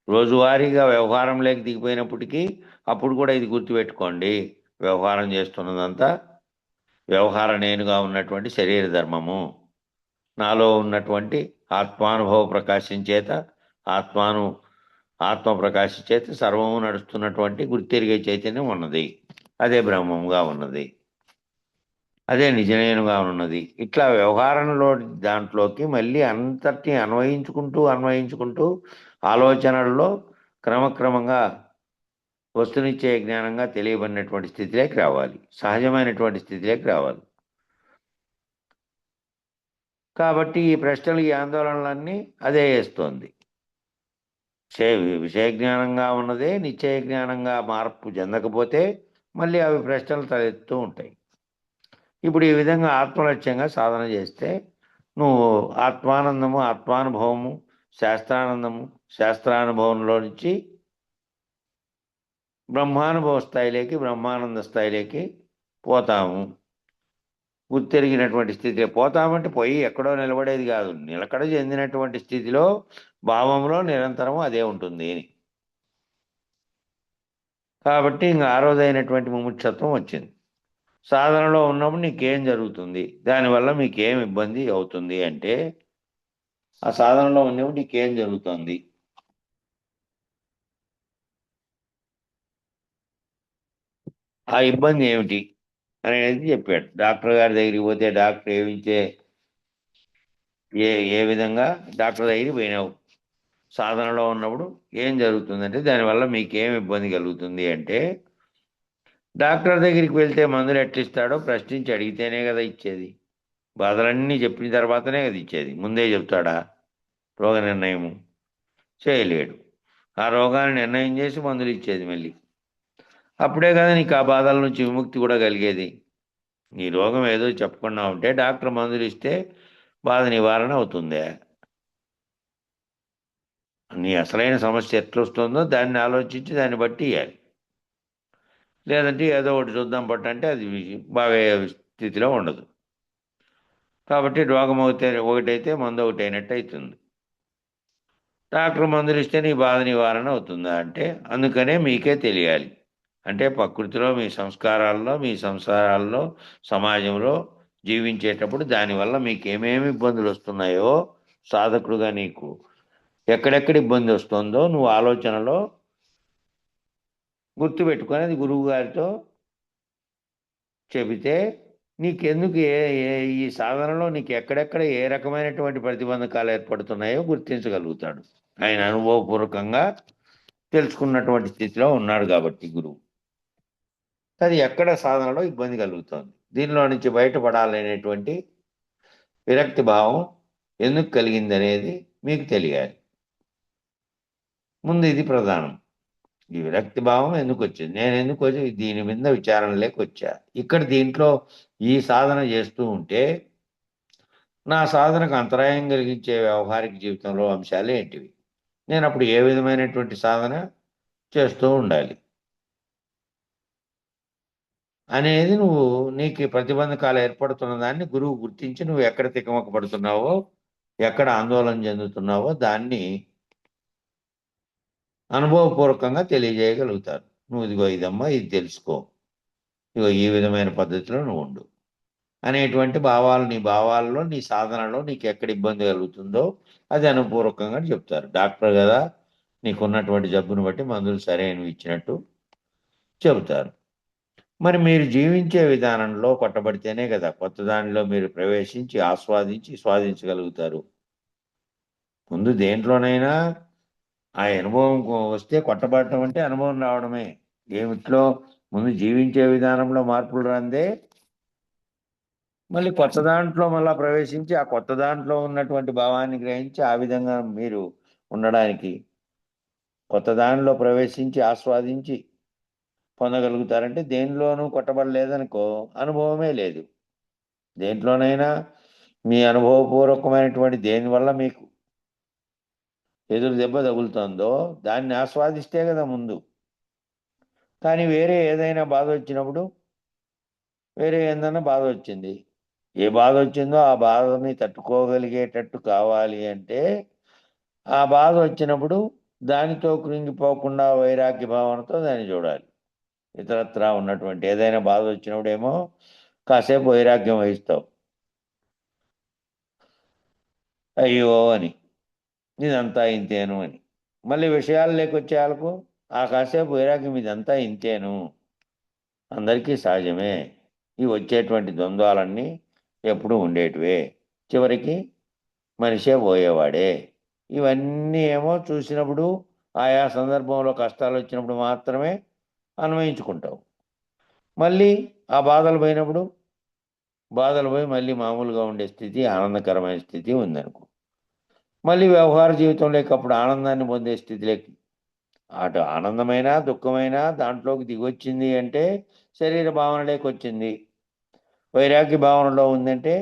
రోజువారీగా వ్యవహారంలోకి దిగిపోయినప్పటికీ అప్పుడు కూడా ఇది గుర్తుపెట్టుకోండి, వ్యవహారం చేస్తున్నదంతా వ్యవహార నేనుగా ఉన్నటువంటి శరీర ధర్మము, నాలో ఉన్నటువంటి ఆత్మానుభవ ప్రకాశం చేత ఆత్మ ప్రకాశం చేత సర్వము నడుస్తున్నటువంటి గుర్తెరిగే చైతన్యం ఉన్నది, అదే బ్రహ్మముగా ఉన్నది, అదే నిజనేనుగా ఉన్నది. ఇట్లా వ్యవహారంలో దాంట్లోకి మళ్ళీ అంతటి అన్వయించుకుంటూ ఆలోచనల్లో క్రమక్రమంగా వస్తునిచ్చే జ్ఞానంగా తెలియబడినటువంటి స్థితిలోకి రావాలి, సహజమైనటువంటి స్థితిలోకి రావాలి. కాబట్టి ఈ ప్రశ్నలు, ఈ ఆందోళనలన్నీ అదే వేస్తోంది. విషయ జ్ఞానంగా ఉన్నదే నిశ్చయ జ్ఞానంగా మార్పు చెందకపోతే మళ్ళీ అవి ప్రశ్నలు తలెత్తుతూ ఉంటాయి. ఇప్పుడు ఈ విధంగా ఆత్మలక్ష్యంగా సాధన చేస్తే నువ్వు ఆత్మానందము, ఆత్మానుభవము, శాస్త్రానుభవంలో నుంచి బ్రహ్మానుభవ స్థాయిలోకి, బ్రహ్మానంద స్థాయిలోకి పోతాము. గుర్తెరిగినటువంటి స్థితిలో పోతామంటే పోయి ఎక్కడో నిలబడేది కాదు, నిలకడ చెందినటువంటి స్థితిలో భావంలో నిరంతరము అదే ఉంటుంది అని. కాబట్టి ఇంక ఆ రోజైనటువంటి ముముక్షత్వం వచ్చింది. సాధనలో ఉన్నప్పుడు నీకేం జరుగుతుంది, దానివల్ల మీకేం ఇబ్బంది అవుతుంది అంటే, ఆ సాధనలో ఉన్నప్పుడు నీకేం జరుగుతుంది, ఆ ఇబ్బంది ఏమిటి అనేది చెప్పాడు. డాక్టర్ గారి దగ్గరికి పోతే డాక్టర్ ఏ ఏ విధంగా డాక్టర్ దగ్గరికి పోయినావు, సాధనలో ఉన్నప్పుడు ఏం జరుగుతుందంటే దానివల్ల మీకేం ఇబ్బంది కలుగుతుంది అంటే, డాక్టర్ దగ్గరికి వెళ్తే మందులు ఎట్లిస్తాడో ప్రశ్నించి అడిగితేనే కదా ఇచ్చేది. బాధలన్నీ చెప్పిన తర్వాతనే కదా ఇచ్చేది. ముందే చెప్తాడా? రోగ నిర్ణయము చేయలేడు. ఆ రోగాన్ని నిర్ణయం చేసి మందులు ఇచ్చేది మళ్ళీ. అప్పుడే కదా నీకు ఆ బాధల నుంచి విముక్తి కూడా కలిగేది. నీ రోగం ఏదో చెప్పకుండా ఉంటే డాక్టర్ మందులు ఇస్తే బాధ నివారణ అవుతుందే. నీ అసలైన సమస్య ఎట్లొస్తుందో దాన్ని ఆలోచించి దాన్ని బట్టి ఇవ్వాలి. లేదంటే ఏదో ఒకటి చూద్దాం పట్టంటే అది బాగా స్థితిలో ఉండదు. కాబట్టి రోగం ఒకటైతే మందు ఒకటి అయినట్టు అవుతుంది. డాక్టర్ మందులు ఇస్తే నీ బాధ నివారణ అవుతుందా అంటే అందుకనే మీకే తెలియాలి. అంటే ప్రకృతిలో, మీ సంస్కారాల్లో, మీ సంసారాల్లో, సమాజంలో జీవించేటప్పుడు దానివల్ల మీకు ఏమేమి ఇబ్బందులు వస్తున్నాయో సాధకుడుగా నీకు ఎక్కడెక్కడ ఇబ్బంది వస్తుందో నువ్వు ఆలోచనలో గుర్తుపెట్టుకొని అది గురువు గారితో చెబితే నీకెందుకు ఈ సాధనలో నీకు ఎక్కడెక్కడ ఏ రకమైనటువంటి ప్రతిబంధకాలు ఏర్పడుతున్నాయో గుర్తించగలుగుతాడు. ఆయన అనుభవపూర్వకంగా తెలుసుకున్నటువంటి స్థితిలో ఉన్నాడు కాబట్టి గురువు. అది ఎక్కడ సాధనలో ఇబ్బంది కలుగుతోంది. దీనిలో నుంచి బయటపడాలనేటువంటి విరక్తి భావం ఎందుకు కలిగింది అనేది మీకు తెలియాలి. ముందు ఇది ప్రధానం. ఈ విరక్తి భావం ఎందుకు వచ్చింది, నేను ఎందుకు వచ్చి దీని మీద విచారణ లేకొచ్చా. ఇక్కడ దీంట్లో ఈ సాధన చేస్తూ ఉంటే నా సాధనకు అంతరాయం కలిగించే వ్యవహారిక జీవితంలో అంశాలు ఏంటివి, నేను అప్పుడు ఏ విధమైనటువంటి సాధన చేస్తూ ఉండాలి అనేది నువ్వు నీకు ప్రతిబంధకాలు ఏర్పడుతున్న దాన్ని గురువు గుర్తించి నువ్వు ఎక్కడ తికమక పడుతున్నావో, ఎక్కడ ఆందోళన చెందుతున్నావో దాన్ని అనుభవపూర్వకంగా తెలియజేయగలుగుతారు. నువ్వు ఇదిగో ఇదమ్మా, ఇది తెలుసుకో, ఇదిగో ఈ విధమైన పద్ధతిలో నువ్వు ఉండు అనేటువంటి భావాలు, నీ భావాల్లో, నీ సాధనలో నీకు ఎక్కడ ఇబ్బంది కలుగుతుందో అది అనుపూర్వకంగా చెప్తారు. డాక్టర్ కదా, నీకున్నటువంటి జబ్బును బట్టి మందులు సరైనవి ఇచ్చినట్టు చెబుతారు. మరి మీరు జీవించే విధానంలో కొట్టబడితేనే కదా కొత్త దానిలో మీరు ప్రవేశించి ఆస్వాదించి స్వాదించగలుగుతారు. ముందు దేంట్లోనైనా ఆ అనుభవం వస్తే కొట్టబడటం అంటే అనుభవం రావడమే. ఏమిట్లో ముందు జీవించే విధానంలో మార్పులు రాందే మళ్ళీ కొత్త దాంట్లో మళ్ళా ప్రవేశించి ఆ కొత్త దాంట్లో ఉన్నటువంటి భావాన్ని గ్రహించి ఆ విధంగా మీరు ఉండడానికి కొత్త దానిలో ప్రవేశించి ఆస్వాదించి పొందగలుగుతారంటే దేనిలోనూ కొట్టబడలేదనుకో అనుభవమే లేదు. దేంట్లోనైనా మీ అనుభవపూర్వకమైనటువంటి దేనివల్ల మీకు ఎదురు దెబ్బ తగులుతుందో దాన్ని ఆస్వాదిస్తే కదా ముందు. కానీ వేరే ఏదైనా బాధ వచ్చినప్పుడు, వేరే ఏందన్నా బాధ వచ్చింది, ఏ బాధ వచ్చిందో ఆ బాధని తట్టుకోగలిగేటట్టు కావాలి అంటే ఆ బాధ వచ్చినప్పుడు దానితో కృంగిపోకుండా వైరాగ్య భావనతో దాన్ని చూడాలి. ఇతరత్రా ఉన్నటువంటి ఏదైనా బాధ వచ్చినప్పుడేమో కాసేపు వైరాగ్యం వహిస్తావు, అయ్యో అని, ఇదంతా ఇంతేను అని. మళ్ళీ విషయాలు లేకొచ్చేయాలకు ఆ కాసేపు వైరాగ్యం ఇదంతా ఇంతేను, అందరికీ సహజమే, ఈ వచ్చేటువంటి ద్వంద్వాలన్నీ ఎప్పుడూ ఉండేటివే, చివరికి మనిషే పోయేవాడే. ఇవన్నీ ఏమో చూసినప్పుడు ఆయా సందర్భంలో కష్టాలు వచ్చినప్పుడు మాత్రమే అన్వయించుకుంటావు. మళ్ళీ ఆ బాధలు పోయినప్పుడు బాధలు పోయి మళ్ళీ మామూలుగా ఉండే స్థితి, ఆనందకరమైన స్థితి ఉందనుకో, మళ్ళీ వ్యవహార జీవితంలోకి అప్పుడు ఆనందాన్ని పొందే స్థితిలోకి, అటు ఆనందమైన దుఃఖమైన దాంట్లోకి దిగొచ్చింది అంటే శరీర భావనలోకి వచ్చింది. వైరాగ్య భావనలో ఉందంటే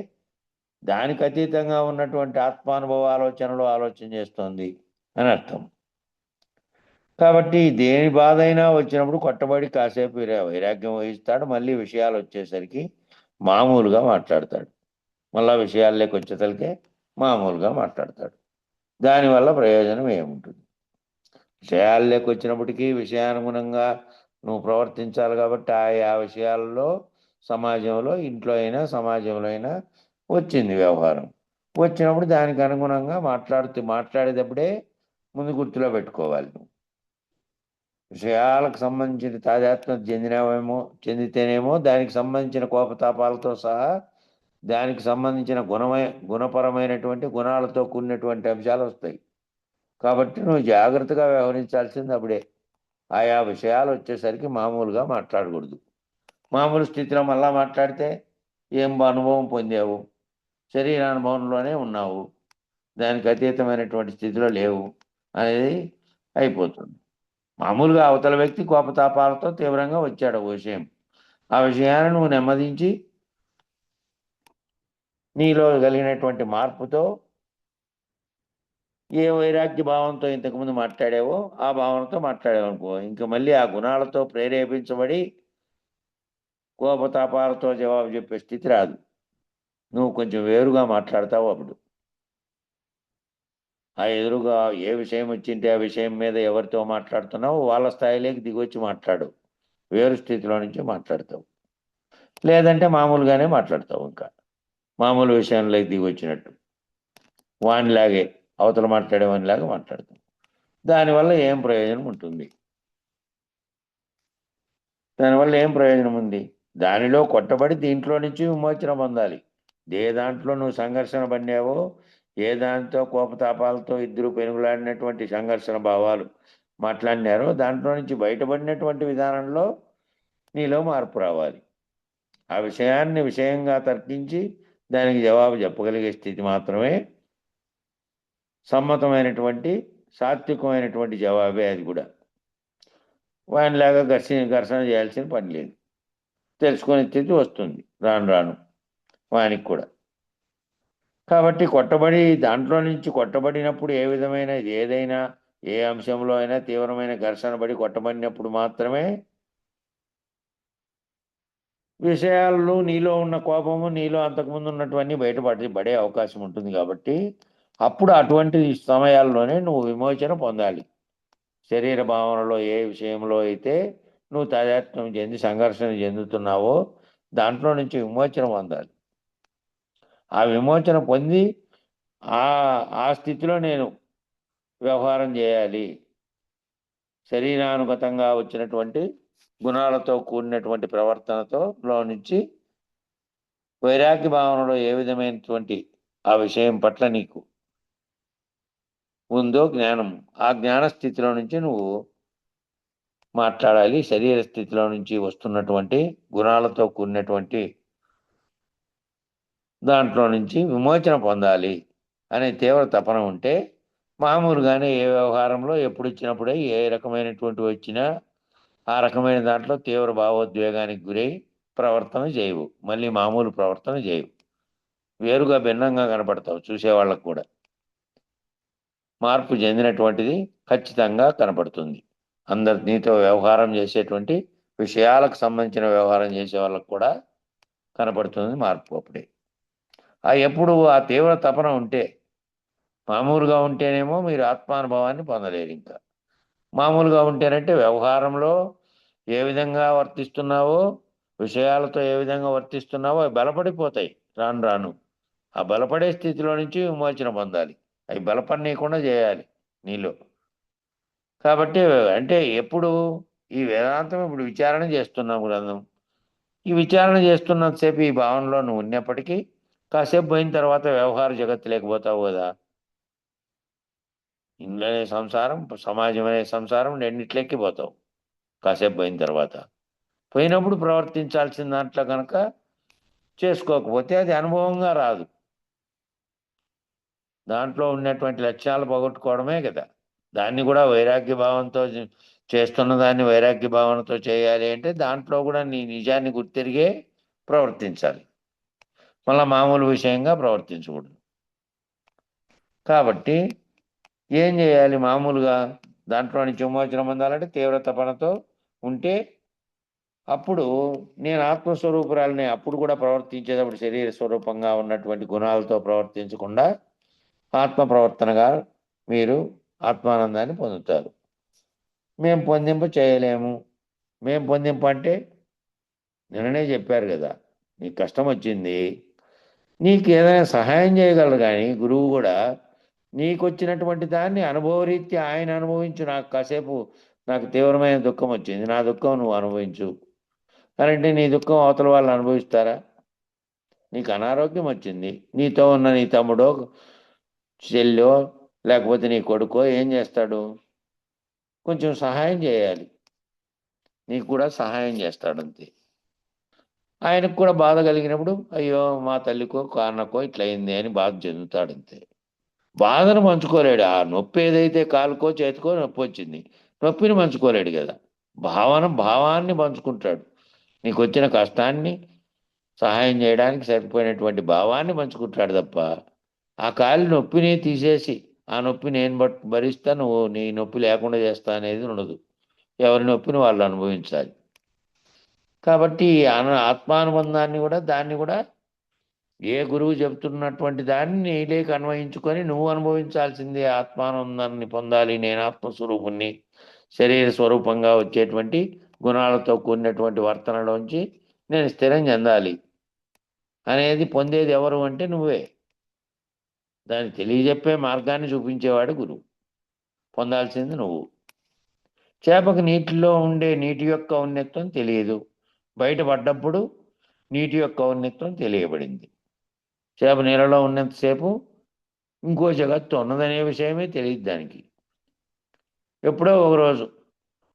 దానికి అతీతంగా ఉన్నటువంటి ఆత్మానుభవ ఆలోచనలు ఆలోచన చేస్తోంది అని అర్థం. కాబట్టి దేని బాధ అయినా వచ్చినప్పుడు కొట్టబడి కాసేపు వైరాగ్యం వహిస్తాడు. మళ్ళీ విషయాలు వచ్చేసరికి మామూలుగా మాట్లాడతాడు. మళ్ళా విషయాల్లోకి వచ్చేసరికి మామూలుగా మాట్లాడతాడు. దానివల్ల ప్రయోజనం ఏముంటుంది? విషయాల్లోకి వచ్చినప్పటికీ విషయానుగుణంగా నువ్వు ప్రవర్తించాలి కాబట్టి ఆయా విషయాల్లో సమాజంలో, ఇంట్లో అయినా సమాజంలో అయినా వచ్చింది వ్యవహారం. వచ్చినప్పుడు దానికి అనుగుణంగా మాట్లాడేటప్పుడే ముందు గుర్తులో పెట్టుకోవాలి. నువ్వు విషయాలకు సంబంధించిన తాదాత్మ్యం చెందితేనేమో దానికి సంబంధించిన కోపతాపాలతో సహా దానికి సంబంధించిన గుణపరమైనటువంటి గుణాలతో కూడినటువంటి అంశాలు వస్తాయి. కాబట్టి నువ్వు జాగ్రత్తగా వ్యవహరించాల్సింది అప్పుడే. ఆయా విషయాలు వచ్చేసరికి మామూలుగా మాట్లాడకూడదు. మామూలు స్థితిలో మళ్ళా మాట్లాడితే ఏం అనుభవం పొందావు, శరీరానుభవంలోనే ఉన్నావు, దానికి అతీతమైనటువంటి స్థితిలో లేవు అనేది అయిపోతుంది. మామూలుగా అవతల వ్యక్తి కోపతాపాలతో తీవ్రంగా వచ్చాడు ఒక విషయం, ఆ విషయాన్ని నువ్వు నెమ్మదించి నీలో కలిగినటువంటి మార్పుతో ఏ వైరాగ్య భావంతో ఇంతకుముందు మాట్లాడావో ఆ భావనతో మాట్లాడావు అనుకో, ఇంకా మళ్ళీ ఆ గుణాలతో ప్రేరేపించబడి కోపతాపాలతో జవాబు చెప్పే స్థితి రాదు. నువ్వు కొంచెం వేరుగా మాట్లాడతావు అప్పుడు. ఆ ఎదురుగా ఏ విషయం వచ్చింటే ఆ విషయం మీద ఎవరితో మాట్లాడుతున్నావో వాళ్ళ స్థాయిలోకి దిగొచ్చి మాట్లాడు. వేరు స్థితిలో నుంచి మాట్లాడతావు. లేదంటే మామూలుగానే మాట్లాడతావు. ఇంకా మామూలు విషయంలోకి దిగొచ్చినట్టు వానిలాగే అవతల మాట్లాడే వానిలాగా మాట్లాడతావు. దానివల్ల ఏం ప్రయోజనం ఉంటుంది? దానివల్ల ఏం ప్రయోజనం ఉంది? దానిలో కొట్టబడి దీంట్లో నుంచి విమోచన పొందాలి. ఏ దాంట్లో నువ్వు సంఘర్షణ పడినావో, ఏ దాంతో కోపతాపాలతో ఇద్దరు పెనుగులాడినటువంటి సంఘర్షణ భావాలు మాట్లాడినారో దాంట్లో నుంచి బయటపడినటువంటి విధానంలో నీలో మార్పు రావాలి. ఆ విషయాన్ని విషయంగా తర్కించి దానికి జవాబు చెప్పగలిగే స్థితి మాత్రమే సమ్మతమైనటువంటి సాత్వికమైనటువంటి జవాబే. అది కూడా వానిలాగా ఘర్షణ చేయాల్సిన పని లేదు. తెలుసుకునే స్థితి వస్తుంది రాను రాను వానికి కూడా. కాబట్టి కొట్టబడి దాంట్లో నుంచి కొట్టబడినప్పుడు ఏ విధమైన ఏదైనా ఏ అంశంలో అయినా తీవ్రమైన ఘర్షణ పడి కొట్టబడినప్పుడు మాత్రమే విషయాలు నీలో ఉన్న కోపము నీలో అంతకుముందు ఉన్నటువన్నీ పడే అవకాశం ఉంటుంది. కాబట్టి అప్పుడు అటువంటి సమయాల్లోనే నువ్వు విమోచన పొందాలి. శరీర భావనలో ఏ విషయంలో అయితే నువ్వు తాదాత్మ్యం చెంది సంఘర్షణ చెందుతున్నావో దాంట్లో నుంచి విమోచన పొందాలి. ఆ విమోచన పొంది ఆ ఆ స్థితిలో నేను వ్యవహారం చేయాలి. శరీరానుగతంగా వచ్చినటువంటి గుణాలతో కూడినటువంటి ప్రవర్తనతో లో నుంచి వైరాగ్య భావనలో ఏ విధమైనటువంటి ఆ విషయం పట్ల నీకు ఉందో జ్ఞానం, ఆ జ్ఞాన స్థితిలో నుంచి నువ్వు మాట్లాడాలి. శరీర స్థితిలో నుంచి వస్తున్నటువంటి గుణాలతో కూడినటువంటి దాంట్లో నుంచి విమోచన పొందాలి అనే తీవ్ర తపన ఉంటే మామూలుగానే ఏ వ్యవహారంలో ఎప్పుడు ఇచ్చినప్పుడే ఏ రకమైనటువంటి వచ్చినా ఆ రకమైన దాంట్లో తీవ్ర భావోద్వేగానికి గురై ప్రవర్తన చేయవు. మళ్ళీ మామూలు ప్రవర్తన చేయవు. వేరుగా భిన్నంగా కనపడతావు. చూసేవాళ్ళకు కూడా మార్పు చెందినటువంటిది ఖచ్చితంగా కనపడుతుంది. అందరు నీతో వ్యవహారం చేసేటువంటి విషయాలకు సంబంధించిన వ్యవహారం చేసే వాళ్ళకు కూడా కనపడుతుంది మార్పు అప్పుడే. ఎప్పుడు ఆ తీవ్ర తపన ఉంటే, మామూలుగా ఉంటేనేమో మీరు ఆత్మానుభవాన్ని పొందలేరు. ఇంకా మామూలుగా ఉంటేనంటే వ్యవహారంలో ఏ విధంగా వర్తిస్తున్నావో, విషయాలతో ఏ విధంగా వర్తిస్తున్నావో అవి బలపడిపోతాయి రాను రాను. ఆ బలపడే స్థితిలో నుంచి విమోచన పొందాలి. అవి బలపడనీయకుండా చేయాలి నీలో. కాబట్టి అంటే ఎప్పుడు ఈ వేదాంతం ఇప్పుడు విచారణ చేస్తున్నాం గ్రంథం. ఈ విచారణ చేస్తున్నంతసేపు ఈ భావనలో నువ్వు ఉన్నప్పటికీ కాసేపు పోయిన తర్వాత వ్యవహార జగత్తు లేకపోతావు కదా. ఇంట్లోనే సంసారం, సమాజం అనే సంసారం రెండిట్లెక్కి పోతావు కాసేపు పోయిన తర్వాత. పోయినప్పుడు ప్రవర్తించాల్సిన దాంట్లో కనుక చేసుకోకపోతే అది అనుభవంగా రాదు. దాంట్లో ఉన్నటువంటి లక్ష్యాలు పోగొట్టుకోవడమే కదా. దాన్ని కూడా వైరాగ్య భావంతో చేస్తున్న దాన్ని వైరాగ్య భావనతో చేయాలి అంటే దాంట్లో కూడా నీ నిజాన్ని గుర్తిరిగే ప్రవర్తించాలి. మళ్ళా మామూలు విషయంగా ప్రవర్తించకూడదు. కాబట్టి ఏం చేయాలి? మామూలుగా దాంట్లో నుంచి విమోచనం పొందాలంటే తీవ్ర తపనతో ఉంటే అప్పుడు నేను ఆత్మస్వరూపురాలని అప్పుడు కూడా ప్రవర్తించేటప్పుడు శరీర స్వరూపంగా ఉన్నటువంటి గుణాలతో ప్రవర్తించకుండా ఆత్మ ప్రవర్తనగా మీరు ఆత్మానందాన్ని పొందుతారు. మేము పొందింపు చేయలేము. మేము పొందింపు అంటే నిన్ననే చెప్పారు కదా, నీకు కష్టం వచ్చింది, నీకు ఏదైనా సహాయం చేయగలరు. కానీ గురువు కూడా నీకు వచ్చినటువంటి దాన్ని అనుభవరీత్యా ఆయన అనుభవించు. నాకు కాసేపు నాకు తీవ్రమైన దుఃఖం వచ్చింది, నా దుఃఖం నువ్వు అనుభవించు అంటే నీ దుఃఖం అవతల వాళ్ళు అనుభవిస్తారా? నీకు అనారోగ్యం వచ్చింది, నీతో ఉన్న నీ తమ్ముడో చెల్లో లేకపోతే నీ కొడుకో ఏం చేస్తాడు? కొంచెం సహాయం చేయాలి. నీకు కూడా సహాయం చేస్తాడంతే. ఆయనకు కూడా బాధ కలిగినప్పుడు అయ్యో మా తల్లికో కారణకో ఇట్లా అయింది అని బాధ చెందుతాడంతే. బాధను పంచుకోలేడు. ఆ నొప్పి ఏదైతే కాలుకో చేతికో నొప్పి వచ్చింది, నొప్పిని పంచుకోలేడు కదా. భావాన్ని పంచుకుంటాడు. నీకు వచ్చిన కష్టాన్ని సహాయం చేయడానికి సరిపోయినటువంటి భావాన్ని పంచుకుంటాడు తప్ప ఆ కాలి నొప్పిని తీసేసి ఆ నొప్పి నేను భరిస్తా, నువ్వు నీ నొప్పి లేకుండా చేస్తా అనేది ఉండదు. ఎవరి నొప్పిని వాళ్ళు అనుభవించాలి. కాబట్టి ఆత్మానుబంధాన్ని కూడా దాన్ని కూడా ఏ గురువు చెబుతున్నటువంటి దాన్ని నీలోకి అన్వయించుకొని నువ్వు అనుభవించాల్సిందే. ఆత్మానందాన్ని పొందాలి, నేను ఆత్మస్వరూపుణ్ణి, శరీర స్వరూపంగా వచ్చేటువంటి గుణాలతో కూడినటువంటి వర్తనలోంచి నేను స్థిరం చెందాలి అనేది పొందేది ఎవరు అంటే నువ్వే. దాన్ని తెలియజెప్పే మార్గాన్ని చూపించేవాడు గురువు. పొందాల్సింది నువ్వు. చేపకు నీటిలో ఉండే నీటి యొక్క ఔన్నత్యం తెలియదు, బయటపడ్డప్పుడు నీటి యొక్క ఔన్నత్యం తెలియబడింది. చేప నీళ్ళలో ఉన్నంతసేపు ఇంకో జగత్తు ఉన్నదనే విషయమే తెలియదు దానికి. ఎప్పుడో ఒకరోజు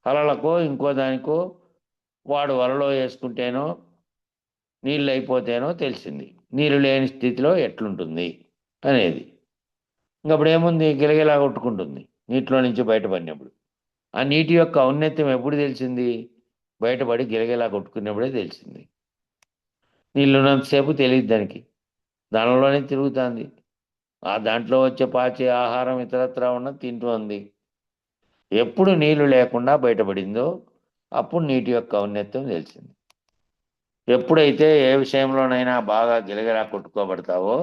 అలలకో ఇంకో దానికో వాడు వలలో వేసుకుంటేనో నీళ్ళు అయిపోతేనో తెలిసింది నీళ్ళు లేని స్థితిలో ఎట్లుంటుంది అనేది. ఇంకప్పుడు ఏముంది, గిలగిలా కొట్టుకుంటుంది నీటిలో నుంచి బయటపడినప్పుడు. ఆ నీటి యొక్క ఔన్నత్యం ఎప్పుడు తెలిసింది? బయటపడి గిలగిలా కొట్టుకున్నప్పుడే తెలిసింది. నీళ్ళు ఉన్నంతసేపు తెలియదు దానికి, దానిలోనే తిరుగుతుంది. ఆ దాంట్లో వచ్చే పాచే ఆహారం ఇతరత్రా ఉన్న తింటోంది. ఎప్పుడు నీళ్లు లేకుండా బయటపడిందో అప్పుడు నీటి యొక్క ఔన్నత్యం తెలిసింది. ఎప్పుడైతే ఏ విషయంలోనైనా బాగా గిలగిలా కొట్టుకోబడతావో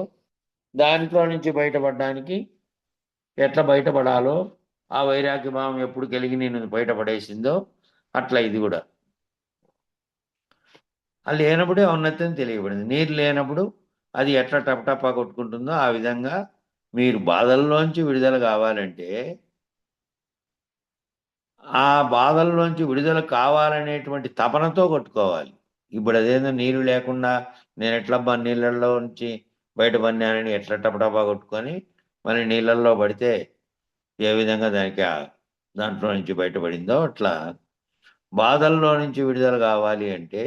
దాంట్లో నుంచి బయటపడడానికి ఎట్లా బయటపడాలో ఆ వైరాగ్య భావం ఎప్పుడు కలిగి నేను బయటపడేసిందో అట్లా ఇది కూడా. అది లేనప్పుడే ఔన్నత్యం తెలియబడింది. నీరు లేనప్పుడు అది ఎట్లా టపటపా కొట్టుకుంటుందో ఆ విధంగా మీరు బాధల్లోంచి విడుదల కావాలంటే ఆ బాధల్లోంచి విడుదల కావాలనేటువంటి తపనతో కొట్టుకోవాలి. ఇప్పుడు అదేదో నీరు లేకుండా నేను ఎట్లబ్బా నీళ్ళల్లో నుంచి బయటపడినానని ఎట్లా టపటపా కొట్టుకొని మరి నీళ్ళల్లో పడితే ఏ విధంగా దానికి దాంట్లో నుంచి బయటపడిందో అట్లా బాధల్లో నుంచి విడుదల కావాలి అంటే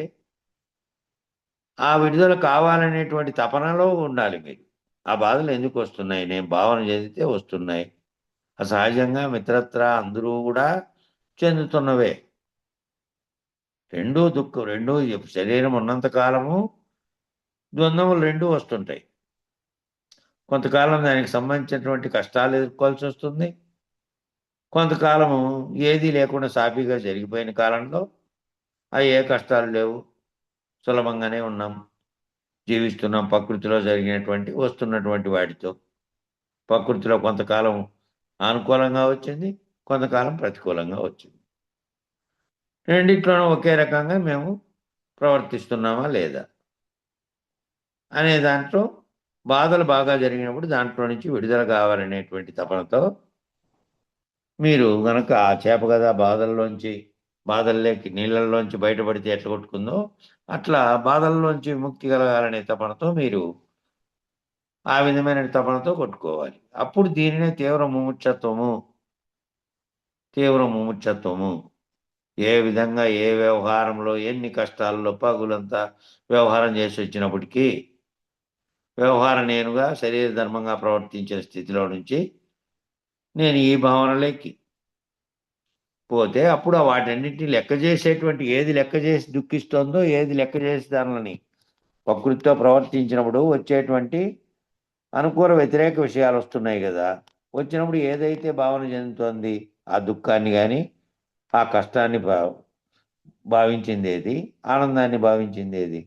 ఆ విడుదల కావాలనేటువంటి తపనలో ఉండాలి మీరు. ఆ బాధలు ఎందుకు వస్తున్నాయి? నేను భావన చెందితే వస్తున్నాయి. సహజంగా మిత్రత్ర అందరూ కూడా చెందుతున్నవే. రెండూ దుఃఖం, రెండూ శరీరం ఉన్నంత కాలము ద్వంద్వములు రెండూ వస్తుంటాయి. కొంతకాలం దానికి సంబంధించినటువంటి కష్టాలు ఎదుర్కోవాల్సి వస్తుంది. కొంతకాలము ఏదీ లేకుండా సాఫీగా జరిగిపోయిన కాలంలో ఏ కష్టాలు లేవు, సులభంగానే ఉన్నాం, జీవిస్తున్నాం ప్రకృతిలో జరిగినటువంటి వస్తున్నటువంటి వాటితో. ప్రకృతిలో కొంతకాలం అనుకూలంగా వచ్చింది, కొంతకాలం ప్రతికూలంగా వచ్చింది. రెండిట్లోనూ ఒకే రకంగా మేము ప్రవర్తిస్తున్నామా లేదా అనే దాంట్లో బాధలు బాగా జరిగినప్పుడు దాంట్లో నుంచి విడుదల కావాలనేటువంటి తపనతో మీరు గనక ఆ చేప కదా బాధల్లోకి నీళ్ళల్లోంచి బయటపడితే ఎట్లా కొట్టుకుందో అట్లా బాధల్లోంచి విముక్తి కలగాలనే తపనతో మీరు ఆ విధమైన తపనతో కొట్టుకోవాలి. అప్పుడు దీనినే తీవ్ర ముముక్షత్వము. ఏ విధంగా ఏ వ్యవహారంలో ఎన్ని కష్టాల్లో పగులంతా వ్యవహారం చేసి వచ్చినప్పటికీ వ్యవహారం నేనుగా శరీర ధర్మంగా ప్రవర్తించిన స్థితిలో నుంచి నేను ఈ భావనలోకి పోతే అప్పుడు వాటన్నిటిని లెక్క చేసేటువంటి ఏది లెక్క చేసి దుఃఖిస్తోందో ఏది లెక్క చేసి దానిని ప్రకృతితో ప్రవర్తించినప్పుడు వచ్చేటువంటి అనుకూల వ్యతిరేక విషయాలు వస్తున్నాయి కదా. వచ్చినప్పుడు ఏదైతే భావన చెందుతోంది ఆ దుఃఖాన్ని కానీ ఆ కష్టాన్ని భావించింది ఏది, ఆనందాన్ని భావించింది ఏది,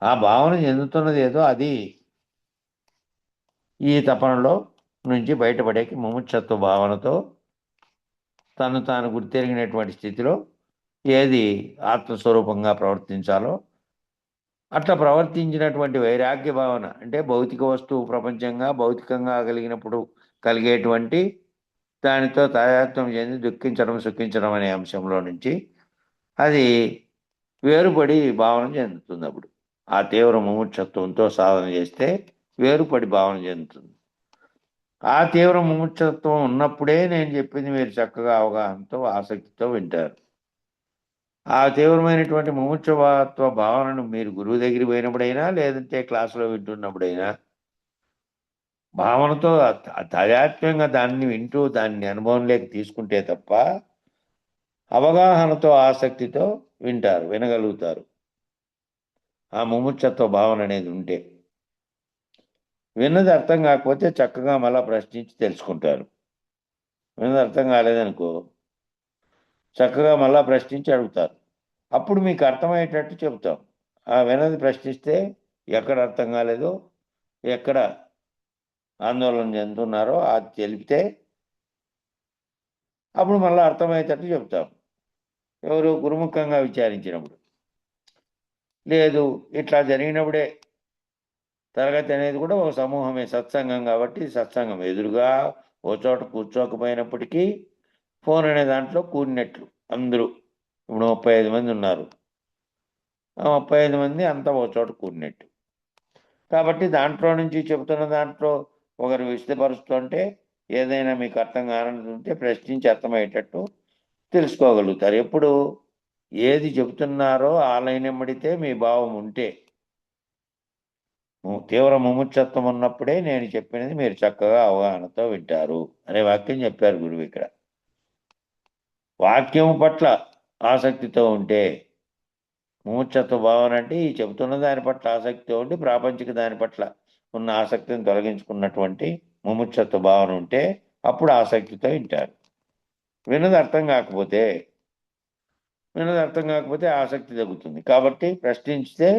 ఆ భావన చెందుతున్నది ఏదో అది ఈ తపనలో నుంచి బయటపడేకి ముముక్షత్వ భావనతో తను తాను గుర్తెరిగినటువంటి స్థితిలో ఏది ఆత్మస్వరూపంగా ప్రవర్తించాలో అట్లా ప్రవర్తించినటువంటి వైరాగ్య భావన అంటే భౌతిక వస్తువు ప్రపంచంగా భౌతికంగా కలిగినప్పుడు కలిగేటువంటి దానితో తాదాత్మ్యం చెంది దుఃఖించడం సుఖించడం అనే అంశంలో నుంచి అది వేరుపడి భావన చెందుతుంది. అప్పుడు ఆ తీవ్ర ముముక్షత్వంతో సాధన చేస్తే వేరుపడి భావన చెందుతుంది. ఆ తీవ్ర ముముక్షత్వం ఉన్నప్పుడే నేను చెప్పింది మీరు చక్కగా అవగాహనతో ఆసక్తితో వింటారు. ఆ తీవ్రమైనటువంటి ముముక్షత్వ భావనను మీరు గురువు దగ్గరికి పోయినప్పుడైనా లేదంటే క్లాసులో వింటున్నప్పుడైనా భావనతో తాదాత్మ్యంగా దాన్ని వింటూ దాన్ని అనుభవంలోకి తీసుకుంటే తప్ప అవగాహనతో ఆసక్తితో వినగలుగుతారు. ఆ ముముక్షత్వ భావన అనేది ఉంటే విన్నది అర్థం కాకపోతే చక్కగా మళ్ళా ప్రశ్నించి తెలుసుకుంటారు. విన్నది అర్థం కాలేదనుకో చక్కగా మళ్ళా ప్రశ్నించి అడుగుతారు. అప్పుడు మీకు అర్థమయ్యేటట్టు చెబుతాం. ఆ విన్నది ప్రశ్నిస్తే ఎక్కడ అర్థం కాలేదో, ఎక్కడ ఆందోళన చెందుతున్నారో అది తెలిపితే అప్పుడు మళ్ళీ అర్థమయ్యేటట్టు చెప్తాం. ఎవరు గురుముఖంగా విచారించినప్పుడు. లేదు, ఇట్లా జరిగినప్పుడే తరగతి అనేది కూడా ఒక సమూహమే, సత్సంగం కాబట్టి సత్సంగం ఎదురుగా ఓ చోట కూర్చోకపోయినప్పటికీ ఫోన్ అనే దాంట్లో కూడినట్లు అందరూ. ఇప్పుడు 35 మంది ఉన్నారు, ఆ 35 మంది అంతా ఒక చోట కూడినట్టు. కాబట్టి దాంట్లో నుంచి చెబుతున్న దాంట్లో ఒకరు విశదపరుస్తుంటే ఏదైనా మీకు అర్థం కానది ఉంటే ప్రశ్నించి అర్థమయ్యేటట్టు తెలుసుకోగలుగుతారు. ఎప్పుడు ఏది చెబుతున్నారో ఆ లైన్ ఎమ్మడితే మీ భావం ఉంటే, తీవ్ర ముముక్షత్వం ఉన్నప్పుడే నేను చెప్పినది మీరు చక్కగా అవగాహనతో వింటారు అనే వాక్యం చెప్పారు గురువు ఇక్కడ. వాక్యం పట్ల ఆసక్తితో ఉంటే, ముముక్షత్వ భావన అంటే ఈ చెబుతున్న దాని పట్ల ఆసక్తితో ఉండి ప్రాపంచిక దాని పట్ల ఉన్న ఆసక్తిని తొలగించుకున్నటువంటి ముముక్షత్వ భావన ఉంటే అప్పుడు ఆసక్తితో వింటారు. విన్నది అర్థం కాకపోతే ఆసక్తి తగ్గుతుంది. కాబట్టి ప్రశ్నించితే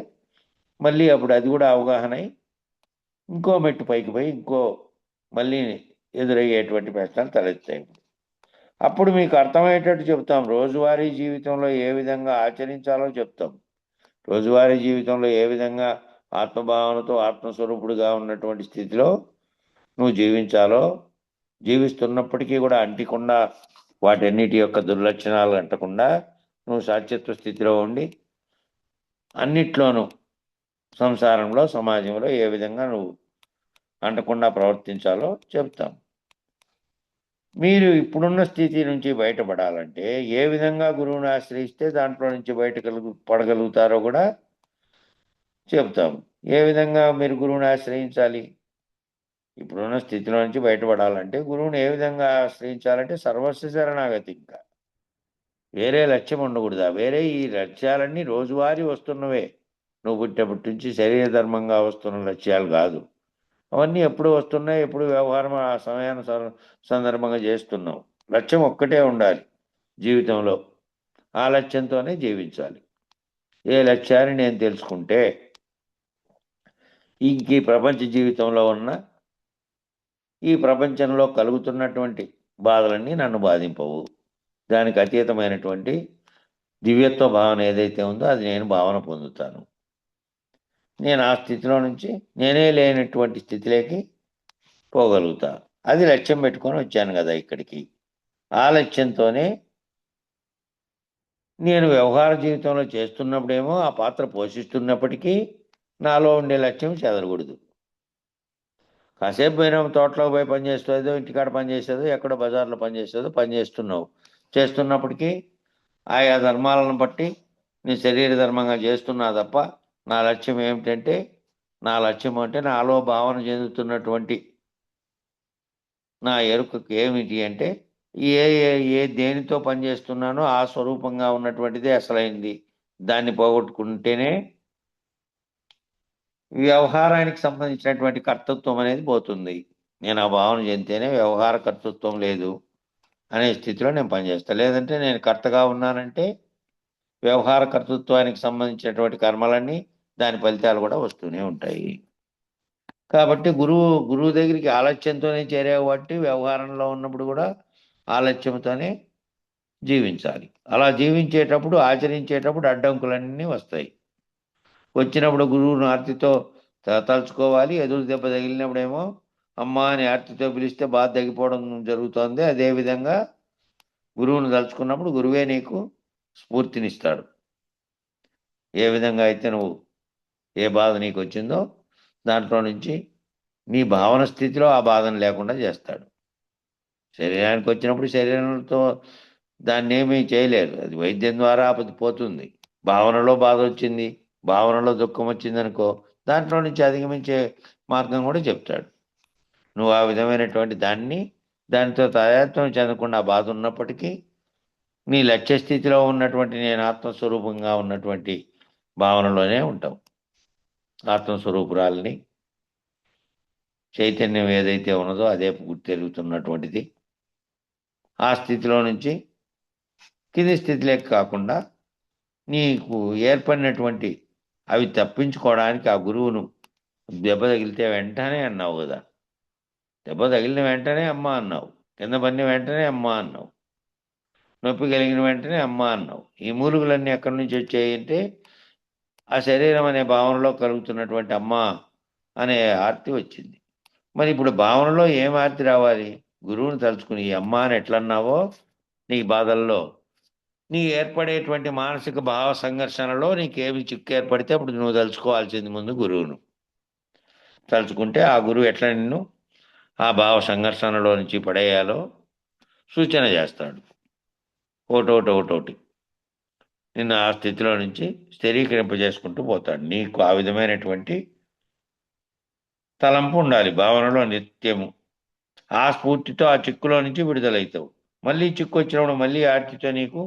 మళ్ళీ అప్పుడు అది కూడా అవగాహన అయి ఇంకో మెట్టు పైకి పోయి మళ్ళీ ఎదురయ్యేటువంటి ప్రశ్నలు తలెత్తాయి. అప్పుడు మీకు అర్థమయ్యేటట్టు చెప్తాం. రోజువారీ జీవితంలో ఏ విధంగా ఆచరించాలో చెప్తాం. రోజువారీ జీవితంలో ఏ విధంగా ఆత్మభావనతో ఆత్మస్వరూపుడుగా ఉన్నటువంటి స్థితిలో నువ్వు జీవించాలో, జీవిస్తున్నప్పటికీ కూడా అంటికుండా వాటన్నిటి యొక్క దుర్లక్షణాలు అంటకుండా నువ్వు సాత్యత్వ స్థితిలో ఉండి అన్నిట్లోనూ సంసారంలో, సమాజంలో ఏ విధంగా నువ్వు అంటకుండా ప్రవర్తించాలో చెప్తాం. మీరు ఇప్పుడున్న స్థితి నుంచి బయటపడాలంటే ఏ విధంగా గురువుని ఆశ్రయిస్తే దాంట్లో నుంచి పడగలుగుతారో కూడా చెప్తాం. ఏ విధంగా మీరు గురువుని ఆశ్రయించాలి? ఇప్పుడున్న స్థితిలో నుంచి బయటపడాలంటే గురువుని ఏ విధంగా ఆశ్రయించాలంటే సర్వస్వ శరణాగతి. ఇంకా వేరే లక్ష్యం ఉండకూడదా? వేరే ఈ లక్ష్యాలన్నీ రోజువారీ వస్తున్నవే. నువ్వు పుట్టినప్పటి నుంచి శరీర ధర్మంగా వస్తున్న లక్ష్యాలు కాదు. అవన్నీ ఎప్పుడు వస్తున్నాయి, ఎప్పుడు వ్యవహారం ఆ సమయాన్ని సందర్భంగా చేస్తున్నావు. లక్ష్యం ఒక్కటే ఉండాలి జీవితంలో. ఆ లక్ష్యంతోనే జీవించాలి. ఏ లక్ష్యాన్ని నేను తెలుసుకుంటే ఇంక ఈ ప్రపంచ జీవితంలో ఉన్న ఈ ప్రపంచంలో కలుగుతున్నటువంటి బాధలన్నీ నన్ను బాధింపవు. దానికి అతీతమైనటువంటి దివ్యత్వ భావన ఏదైతే ఉందో అది నేను భావన పొందుతాను. నేను ఆ స్థితిలో నుంచి నేనే లేనటువంటి స్థితిలోకి పోగలుగుతా. అది లక్ష్యం పెట్టుకొని వచ్చాను కదా ఇక్కడికి. ఆ లక్ష్యంతోనే నేను వ్యవహార జీవితంలో చేస్తున్నప్పుడేమో ఆ పాత్ర పోషిస్తున్నప్పటికీ నాలో ఉండే లక్ష్యం చెదరకూడదు. కాసేపు పోయినా తోటలోకి పోయి పని చేస్తుందో, ఇంటికాడ పని చేసేదో, ఎక్కడో బజార్లో పని చేసేదో పని చేస్తున్నావు. చేస్తున్నప్పటికీ ఆయా ధర్మాలను బట్టి నీ శరీర ధర్మంగా చేస్తున్నా తప్ప నా లక్ష్యం ఏమిటంటే, నా లక్ష్యం అంటే నాలో భావన చెందుతున్నటువంటి నా ఎరుకకు ఏమిటి అంటే ఏ ఏ ఏ దేనితో పనిచేస్తున్నానో ఆ స్వరూపంగా ఉన్నటువంటిదే అసలైంది. దాన్ని పోగొట్టుకుంటేనే వ్యవహారానికి సంబంధించినటువంటి కర్తృత్వం అనేది పోతుంది. నేను ఆ భావన చెందితేనే వ్యవహార కర్తృత్వం లేదు అనే స్థితిలో నేను పనిచేస్తాను. లేదంటే నేను కర్తగా ఉన్నానంటే వ్యవహార కర్తృత్వానికి సంబంధించినటువంటి కర్మలన్నీ దాని ఫలితాలు కూడా వస్తూనే ఉంటాయి. కాబట్టి గురువు దగ్గరికి ఆలస్యంతోనే చేరావు కాబట్టి వ్యవహారంలో ఉన్నప్పుడు కూడా ఆలస్యంతోనే జీవించాలి. అలా జీవించేటప్పుడు, ఆచరించేటప్పుడు అడ్డంకులన్నీ వస్తాయి. వచ్చినప్పుడు గురువును ఆర్తితో తలుచుకోవాలి. ఎదురు దెబ్బ తగిలినప్పుడేమో అమ్మా అని ఆర్తితో పిలిస్తే బాధ తగ్గిపోవడం జరుగుతుంది. అదేవిధంగా గురువును తలుచుకున్నప్పుడు గురువే నీకు స్ఫూర్తినిస్తాడు. ఏ విధంగా అయితే నువ్వు ఏ బాధ నీకు వచ్చిందో దాంట్లో నుంచి నీ భావన స్థితిలో ఆ బాధను లేకుండా చేస్తాడు. శరీరానికి వచ్చినప్పుడు శరీరంతో దాన్ని ఏమీ చేయలేరు. అది వైద్యం ద్వారా అది పోతుంది. భావనలో బాధ వచ్చింది, భావనలో దుఃఖం వచ్చిందనుకో, దాంట్లో నుంచి అధిగమించే మార్గం కూడా చెప్తాడు. నువ్వు ఆ విధమైనటువంటి దానితో తాదాత్మ్యం చెందకుండా ఆ బాధ ఉన్నప్పటికీ నీ లక్ష్య స్థితిలో ఉన్నటువంటి నేను ఆత్మస్వరూపంగా ఉన్నటువంటి భావనలోనే ఉంటావు. ఆత్మస్వరూపురాలని చైతన్యం ఏదైతే ఉన్నదో అదే గుర్తెరుగుతున్నటువంటిది. ఆ స్థితిలో నుంచి కింది స్థితిలోకి కాకుండా నీకు ఏర్పడినటువంటి అవి తప్పించుకోవడానికి ఆ గురువును దెబ్బ తగిలితే వెంటనే అన్నావు కదా, దెబ్బ తగిలిన వెంటనే అమ్మ అన్నావు, కింద పడిన వెంటనే అమ్మ అన్నావు, నొప్పి కలిగిన వెంటనే అమ్మ అన్నావు. ఈ మూలుగులన్నీ ఎక్కడి నుంచి వచ్చాయంటే ఆ శరీరం అనే భావనలో కలుగుతున్నటువంటి అమ్మ అనే ఆర్తి వచ్చింది. మరి ఇప్పుడు భావనలో ఏం ఆర్తి రావాలి? గురువుని తలుచుకుని ఈ అమ్మ అని ఎట్లన్నావో నీ బాధల్లో, నీ ఏర్పడేటువంటి మానసిక భావ సంఘర్షణలో నీకేమి చిక్కు ఏర్పడితే అప్పుడు నువ్వు తలుచుకోవాల్సింది ముందు గురువును. తలుచుకుంటే ఆ గురువు ఎట్లా నిన్ను ఆ భావ సంఘర్షణలో నుంచి పడేయాలో సూచన చేస్తాడు. ఒకటోటి నిన్ను ఆ స్థితిలో నుంచి స్థిరీకరింపజేసుకుంటూ పోతాడు. నీకు ఆ విధమైనటువంటి తలంపు ఉండాలి భావనలో నిత్యము. ఆ స్ఫూర్తితో ఆ చిక్కులో నుంచి విడుదలవుతావు. మళ్ళీ చిక్కు వచ్చినప్పుడు మళ్ళీ ఆర్తితో నీకు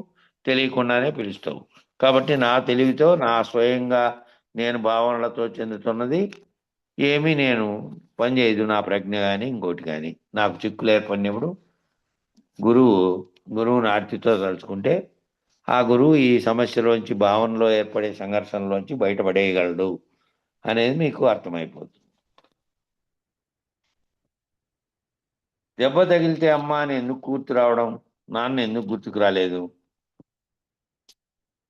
తెలియకుండానే పిలుస్తావు. కాబట్టి నా తెలివితో నా స్వయంగా నేను భావనలతో చెందుతున్నది ఏమీ నేను పనిచేయదు, నా ప్రజ్ఞ కానీ ఇంకోటి కానీ. నాకు చిక్కులు ఏర్పడినప్పుడు గురువుని ఆర్తితో తలుచుకుంటే ఆ గురువు ఈ సమస్యలోంచి, భావనలో ఏర్పడే సంఘర్షణలోంచి బయటపడేయగలడు అనేది మీకు అర్థమైపోతుంది. దెబ్బ తగిలితే అమ్మ అని ఎందుకు గుర్తు రావడం, నాన్న ఎందుకు గుర్తుకు రాలేదు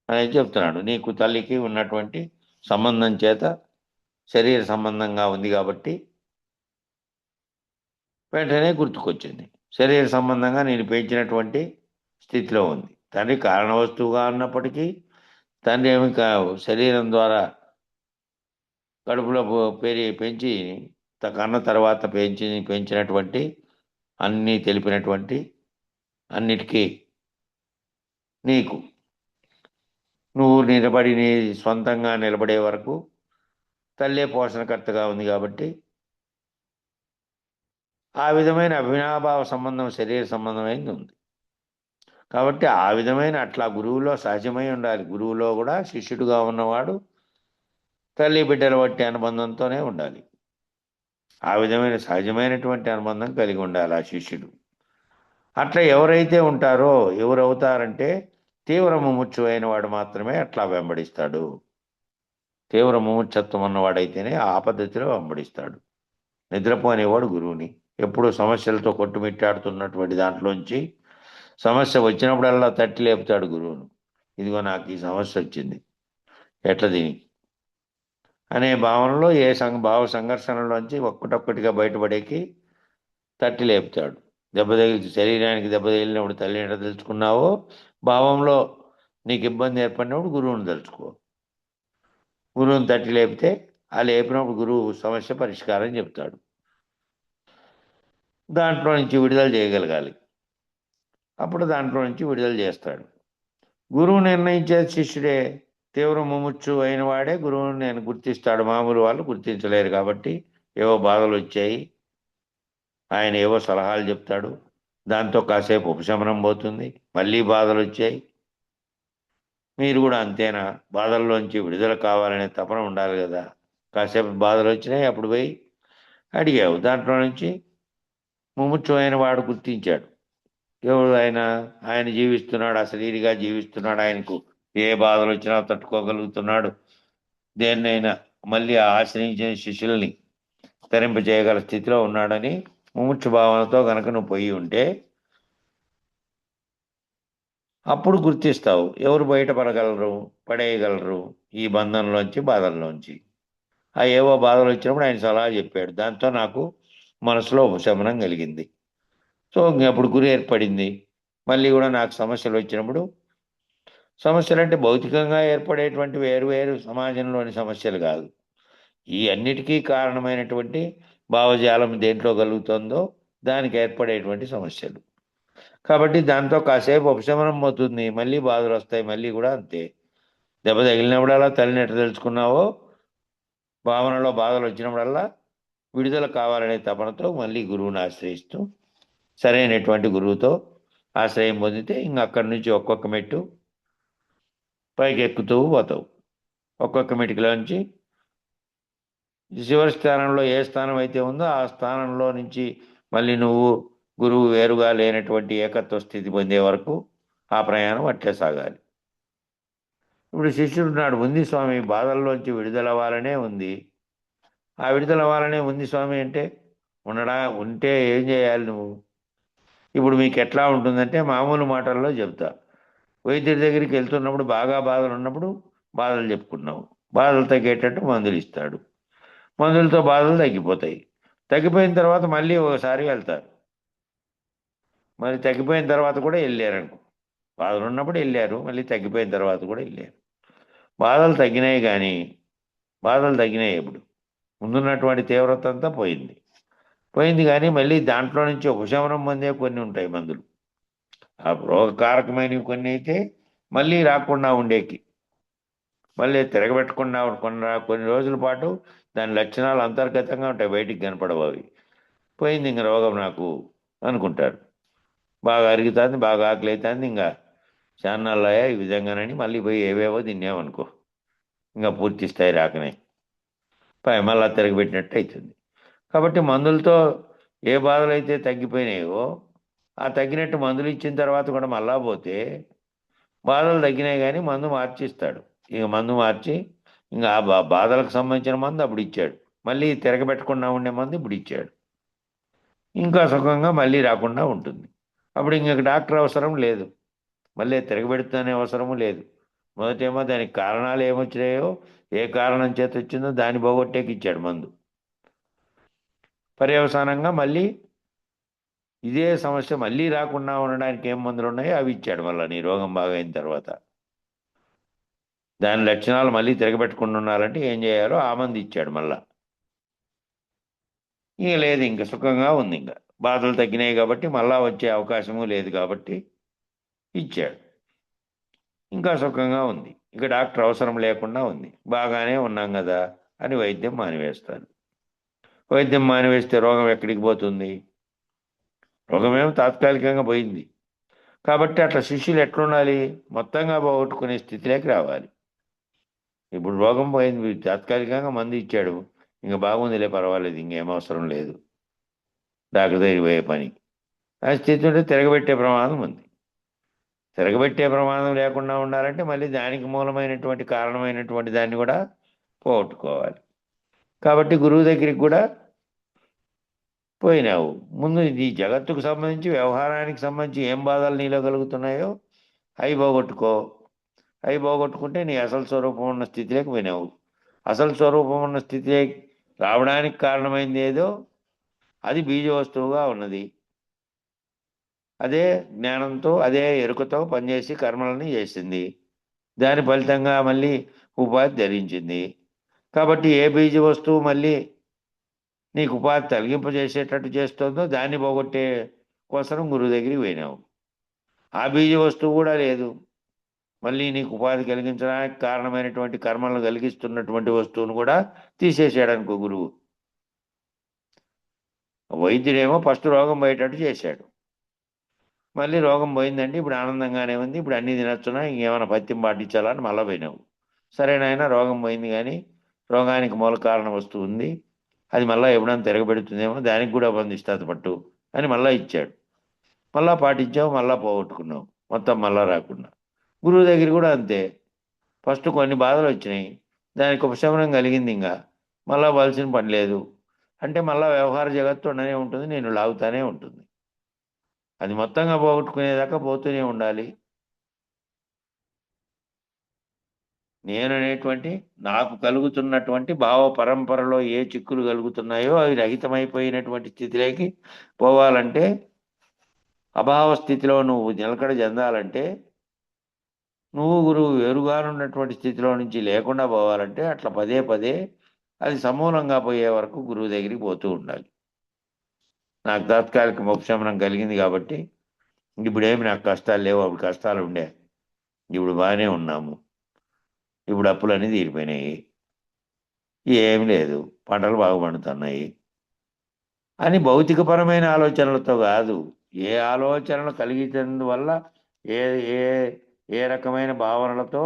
అనేది చెప్తున్నాడు. నీకు తల్లికి ఉన్నటువంటి సంబంధం చేత శరీర సంబంధంగా ఉంది కాబట్టి వెంటనే గుర్తుకొచ్చింది. శరీర సంబంధంగా నేను పెంచినటువంటి స్థితిలో ఉంది. తండ్రి కారణ వస్తువుగా ఉన్నప్పటికీ తండ్రి ఏమి శరీరం ద్వారా కడుపులో పెంచి కన్న తర్వాత పెంచినటువంటి అన్నీ తెలిపినటువంటి అన్నిటికీ నీకు నువ్వు నిలబడి నీ సొంతంగా నిలబడే వరకు తల్లే పోషణకర్తగా ఉంది కాబట్టి ఆ విధమైన అవినాభావ సంబంధం శరీర సంబంధమైంది ఉంది. కాబట్టి ఆ విధమైన అట్లా గురువులో సహజమై ఉండాలి. గురువులో కూడా శిష్యుడుగా ఉన్నవాడు తల్లి బిడ్డల బట్టి అనుబంధంతోనే ఉండాలి. ఆ విధమైన సహజమైనటువంటి అనుబంధం కలిగి ఉండాలి ఆ శిష్యుడు. అట్లా ఎవరైతే ఉంటారో, ఎవరవుతారంటే తీవ్ర ముముక్షువైన వాడు మాత్రమే అట్లా వెంబడిస్తాడు. తీవ్ర ముముక్షత్వం ఉన్నవాడైతేనే ఆ పద్ధతిలో వెంబడిస్తాడు. నిద్రపోనేవాడు గురువుని ఎప్పుడు సమస్యలతో కొట్టుమిట్టాడుతున్నటువంటి దాంట్లోంచి సమస్య వచ్చినప్పుడల్లా తట్టి లేపుతాడు గురువును. ఇదిగో నాకు ఈ సమస్య వచ్చింది, ఎట్లా దీని అనే భావనలో భావ సంఘర్షణలోంచి ఒక్కటొక్కటిగా బయటపడేకి తట్టి లేపుతాడు. శరీరానికి దెబ్బ తగిలినప్పుడు తల్లి ఎట్లా తెలుసుకున్నావో, భావంలో నీకు ఇబ్బంది ఏర్పడినప్పుడు గురువుని తలుచుకో. గురువుని తట్టి లేపితే ఆ లేపినప్పుడు గురువు సమస్య పరిష్కారం చెప్తాడు. దాంట్లో నుంచి విడుదల చేయగలగాలి. అప్పుడు దాంట్లో నుంచి విడుదల చేస్తాడు. గురువు నిర్ణయించే శిష్యుడే. తీవ్ర ముముక్షు అయిన వాడే గురువుని నేను గుర్తిస్తాడు. మామూలు వాళ్ళు గుర్తించలేరు. కాబట్టి ఏవో బాధలు వచ్చాయి, ఆయన ఏవో సలహాలు చెప్తాడు, దాంతో కాసేపు ఉపశమనం పోతుంది, మళ్ళీ బాధలు వచ్చాయి. మీరు కూడా అంతేనా? బాధల్లోంచి విడుదల కావాలనే తపన ఉండాలి కదా. కాసేపు బాధలు వచ్చినాయి, అప్పుడు పోయి అడిగావు, దాంట్లో నుంచి ముముక్షమైన వాడు గుర్తించాడు. ఎవడు ఆయన జీవిస్తున్నాడు, అశరీరిగా జీవిస్తున్నాడు, ఆయనకు ఏ బాధలు వచ్చినా తట్టుకోగలుగుతున్నాడు, దేన్నైనా మళ్ళీ ఆశ్రయించిన శిష్యుల్ని తరింపజేయగల స్థితిలో ఉన్నాడని ముముక్ష భావనతో గనక నువ్వు పోయి ఉంటే అప్పుడు గుర్తిస్తావు ఎవరు బయటపడగలరు, పడేయగలరు ఈ బంధంలోంచి, బాధల్లోంచి. ఆ ఏవో బాధలు వచ్చినప్పుడు ఆయన సలహా చెప్పాడు, దాంతో నాకు మనసులో ఉపశమనం కలిగింది. సో అప్పుడు గురి ఏర్పడింది. మళ్ళీ కూడా నాకు సమస్యలు వచ్చినప్పుడు, సమస్యలు అంటే భౌతికంగా ఏర్పడేటువంటి వేరు సమాజంలోని సమస్యలు కాదు, ఈ అన్నిటికీ కారణమైనటువంటి భావజాలం దేంట్లో కలుగుతుందో దానికి ఏర్పడేటువంటి సమస్యలు. కాబట్టి దాంతో కాసేపు ఉపశమనం పోతుంది, మళ్ళీ బాధలు వస్తాయి, మళ్ళీ కూడా అంతే. దెబ్బ తగిలినప్పుడల్లా తల్లిని ఎట్లా తెలుసుకున్నావో, భావనలో బాధలు వచ్చినప్పుడల్లా విడుదల కావాలనే తపనతో మళ్ళీ గురువుని ఆశ్రయిస్తూ, సరైనటువంటి గురువుతో ఆశ్రయం పొందితే ఇంక అక్కడి నుంచి ఒక్కొక్క మెట్టు పైకి ఎక్కుతూ పోతావు. ఒక్కొక్క మెట్టులోంచి చివరి స్థానంలో ఏ స్థానం అయితే ఉందో ఆ స్థానంలో నుంచి మళ్ళీ నువ్వు గురువు వేరుగా లేనటువంటి ఏకత్వ స్థితి పొందే వరకు ఆ ప్రయాణం అట్లే సాగాలి. ఇప్పుడు శిష్యుడు నాడు ఉంది స్వామి, బాధల్లోంచి విడుదలవ్వాలనే ఉంది. ఆ విడుదలవ్వాలనే ఉంది స్వామి అంటే ఉంటే ఏం చేయాలి నువ్వు? ఇప్పుడు మీకు ఎట్లా ఉంటుందంటే మామూలు మాటల్లో చెప్తా. వైద్యుడి దగ్గరికి వెళ్తున్నప్పుడు బాగా బాధలు ఉన్నప్పుడు బాధలు చెప్పుకున్నావు, బాధలు తగ్గేటట్టు మందులు ఇస్తాడు. మందులతో బాధలు తగ్గిపోతాయి. తగ్గిపోయిన తర్వాత మళ్ళీ ఒకసారి వెళ్తారు. మరి తగ్గిపోయిన తర్వాత కూడా వెళ్ళారనుకో, బాధలు ఉన్నప్పుడు వెళ్ళారు, మళ్ళీ తగ్గిపోయిన తర్వాత కూడా వెళ్ళారు. బాధలు తగ్గినాయి కానీ, బాధలు తగ్గినాయి ఇప్పుడు, ముందున్నటువంటి తీవ్రత అంతా పోయింది. పోయింది కానీ మళ్ళీ దాంట్లో నుంచి ఉపశమనం పొందే కొన్ని ఉంటాయి మందులు. ఆ రోగకారకమైనవి కొన్ని అయితే మళ్ళీ రాకుండా ఉండేకి, మళ్ళీ తిరగబెట్టకుండా కొన్ని రోజుల పాటు దాని లక్షణాలు అంతర్గతంగా ఉంటాయి, బయటికి కనపడవు అవి. పోయింది ఇంక రోగం నాకు అనుకుంటారు. బాగా అరుగుతుంది, బాగా ఆకలి అవుతుంది, ఇంకా చాన్నాళ్ళయా ఈ విధంగానని మళ్ళీ పోయి ఏవేవో తిన్నామనుకో, ఇంకా పూర్తి స్థాయి రాకనే మళ్ళా తిరగబెట్టినట్టు అవుతుంది. కాబట్టి మందులతో ఏ బాధలు అయితే తగ్గిపోయినాయో, ఆ తగ్గినట్టు మందులు ఇచ్చిన తర్వాత కూడా మళ్ళా పోతే బాధలు తగ్గినాయి కానీ మందు మార్చిస్తాడు. ఇక మందు మార్చి ఇంకా ఆ బాధలకు సంబంధించిన మందు అప్పుడు ఇచ్చాడు, మళ్ళీ తిరగబెట్టకుండా ఉండే మందు ఇప్పుడు ఇచ్చాడు. ఇంకా సుఖంగా మళ్ళీ రాకుండా ఉంటుంది. అప్పుడు ఇంక డాక్టర్ అవసరం లేదు, మళ్ళీ తిరగబెడుతునే అవసరము లేదు. మొదటేమో దానికి కారణాలు ఏమొచ్చినాయో, ఏ కారణం చేత వచ్చిందో దాన్ని పోగొట్టేకి ఇచ్చాడు మందు. పర్యవసానంగా మళ్ళీ ఇదే సమస్య మళ్ళీ రాకుండా ఉండడానికి ఏం మందులు ఉన్నాయో అవి ఇచ్చాడు మళ్ళీ, నీ రోగం బాగైన తర్వాత. దాని లక్షణాలు మళ్ళీ తిరగబెట్టకుండా ఉండాలంటే ఏం చేయాలో ఆ మందు ఇచ్చాడు మళ్ళా. ఇంక లేదు, ఇంక సుఖంగా ఉంది, ఇంకా బాధలు తగ్గినాయి కాబట్టి మళ్ళా వచ్చే అవకాశము లేదు కాబట్టి ఇచ్చాడు. ఇంకా సుఖంగా ఉంది, ఇక డాక్టర్ అవసరం లేకుండా ఉంది, బాగానే ఉన్నాం కదా అని వైద్యం మానివేస్తాను. వైద్యం మానివేస్తే రోగం ఎక్కడికి పోతుంది? రోగమేమో తాత్కాలికంగా పోయింది. కాబట్టి అట్లా శిష్యులు ఎట్లుండాలి? మొత్తంగా పోగొట్టుకునే స్థితిలోకి రావాలి. ఇప్పుడు రోగం పోయింది, తాత్కాలికంగా మందు ఇచ్చాడు, ఇంకా బాగుందిలే, పర్వాలేదు, ఇంకేం అవసరం లేదు డాక్టర్ దగ్గరికి పోయే పని. ఆ స్థితి ఉంటే తిరగబెట్టే ప్రమాదం ఉంది. తిరగబెట్టే ప్రమాదం లేకుండా ఉండాలంటే మళ్ళీ దానికి మూలమైనటువంటి కారణమైనటువంటి దాన్ని కూడా పోగొట్టుకోవాలి. కాబట్టి గురువు దగ్గరికి కూడా పోయినావు. ముందు ఈ జగత్తుకు సంబంధించి, వ్యవహారానికి సంబంధించి ఏం బాధలు నీలో కలుగుతున్నాయో అవి పోగొట్టుకో. అవి పోగొట్టుకుంటే నీ అసలు స్వరూపం ఉన్న స్థితిలోకి పోయినావు. అసలు స్వరూపం ఉన్న స్థితిలోకి రావడానికి కారణమైంది ఏదో అది బీజ వస్తువుగా ఉన్నది. అదే జ్ఞానంతో, అదే ఎరుకతో పనిచేసి కర్మలని చేసింది. దాని ఫలితంగా మళ్ళీ ఉపాధి ధరించింది. కాబట్టి ఏ బీజ వస్తువు మళ్ళీ నీకు ఉపాధి తొలగింపజేసేటట్టు చేస్తుందో దాన్ని పోగొట్టే కోసం గురువు దగ్గరికి పోయినావు. ఆ బీజ వస్తువు కూడా లేదు, మళ్ళీ నీకు ఉపాధి కలిగించడానికి కారణమైనటువంటి కర్మలను కలిగిస్తున్నటువంటి వస్తువును కూడా తీసేసాడనుకో గురువు. వైద్యుడేమో ఫస్ట్ రోగం పోయేటట్టు చేశాడు, మళ్ళీ రోగం పోయిందంటే ఇప్పుడు ఆనందంగానే ఉంది, ఇప్పుడు అన్ని తినొచ్చునా, ఇంకేమైనా పత్యం పాటించాలా అని మళ్ళీ పోయినావు. సరేనాయన, రోగం పోయింది కానీ రోగానికి మూల కారణ వస్తువు ఉంది, అది మళ్ళీ ఎప్పుడైనా తిరగబెడుతుందేమో, దానికి కూడా బంధిస్తాత పట్టు అని మళ్ళీ ఇచ్చాడు. మళ్ళా పాటించావు, మళ్ళా పోగొట్టుకున్నావు, మొత్తం మళ్ళా రాకుండా. గురువు దగ్గర కూడా అంతే, ఫస్ట్ కొన్ని బాధలు వచ్చినాయి, దానికి ఉపశమనం కలిగింది, ఇంకా మళ్ళా వలసిన పని లేదు అంటే మళ్ళా వ్యవహార జగత్తు ఉండనే ఉంటుంది, నేను లాగుతానే ఉంటుంది. అది మొత్తంగా పోగొట్టుకునేదాకా పోతూనే ఉండాలి. నేననేటువంటి నాకు కలుగుతున్నటువంటి భావ పరంపరలో ఏ చిక్కులు కలుగుతున్నాయో అవి రహితమైపోయినటువంటి స్థితిలోకి పోవాలంటే, అభావ స్థితిలో నువ్వు నిలకడ చెందాలంటే, నువ్వు గురువు వేరుగానున్నటువంటి స్థితిలో నుంచి లేకుండా పోవాలంటే అట్లా పదే పదే అది సమూలంగా పోయే వరకు గురువు దగ్గరికి పోతూ ఉండాలి. నాకు తాత్కాలిక ఉపశమనం కలిగింది కాబట్టి ఇప్పుడేమి నాకు కష్టాలు లేవు, అప్పుడు కష్టాలు ఉండే, ఇప్పుడు బాగానే ఉన్నాము, ఇప్పుడు అప్పులన్నీ తీరిపోయినాయి, ఏమి లేదు, పంటలు బాగా పండుతున్నాయి అని భౌతికపరమైన ఆలోచనలతో కాదు, ఏ ఆలోచనలు కలిగించినందువల్ల, ఏ ఏ ఏ రకమైన భావనలతో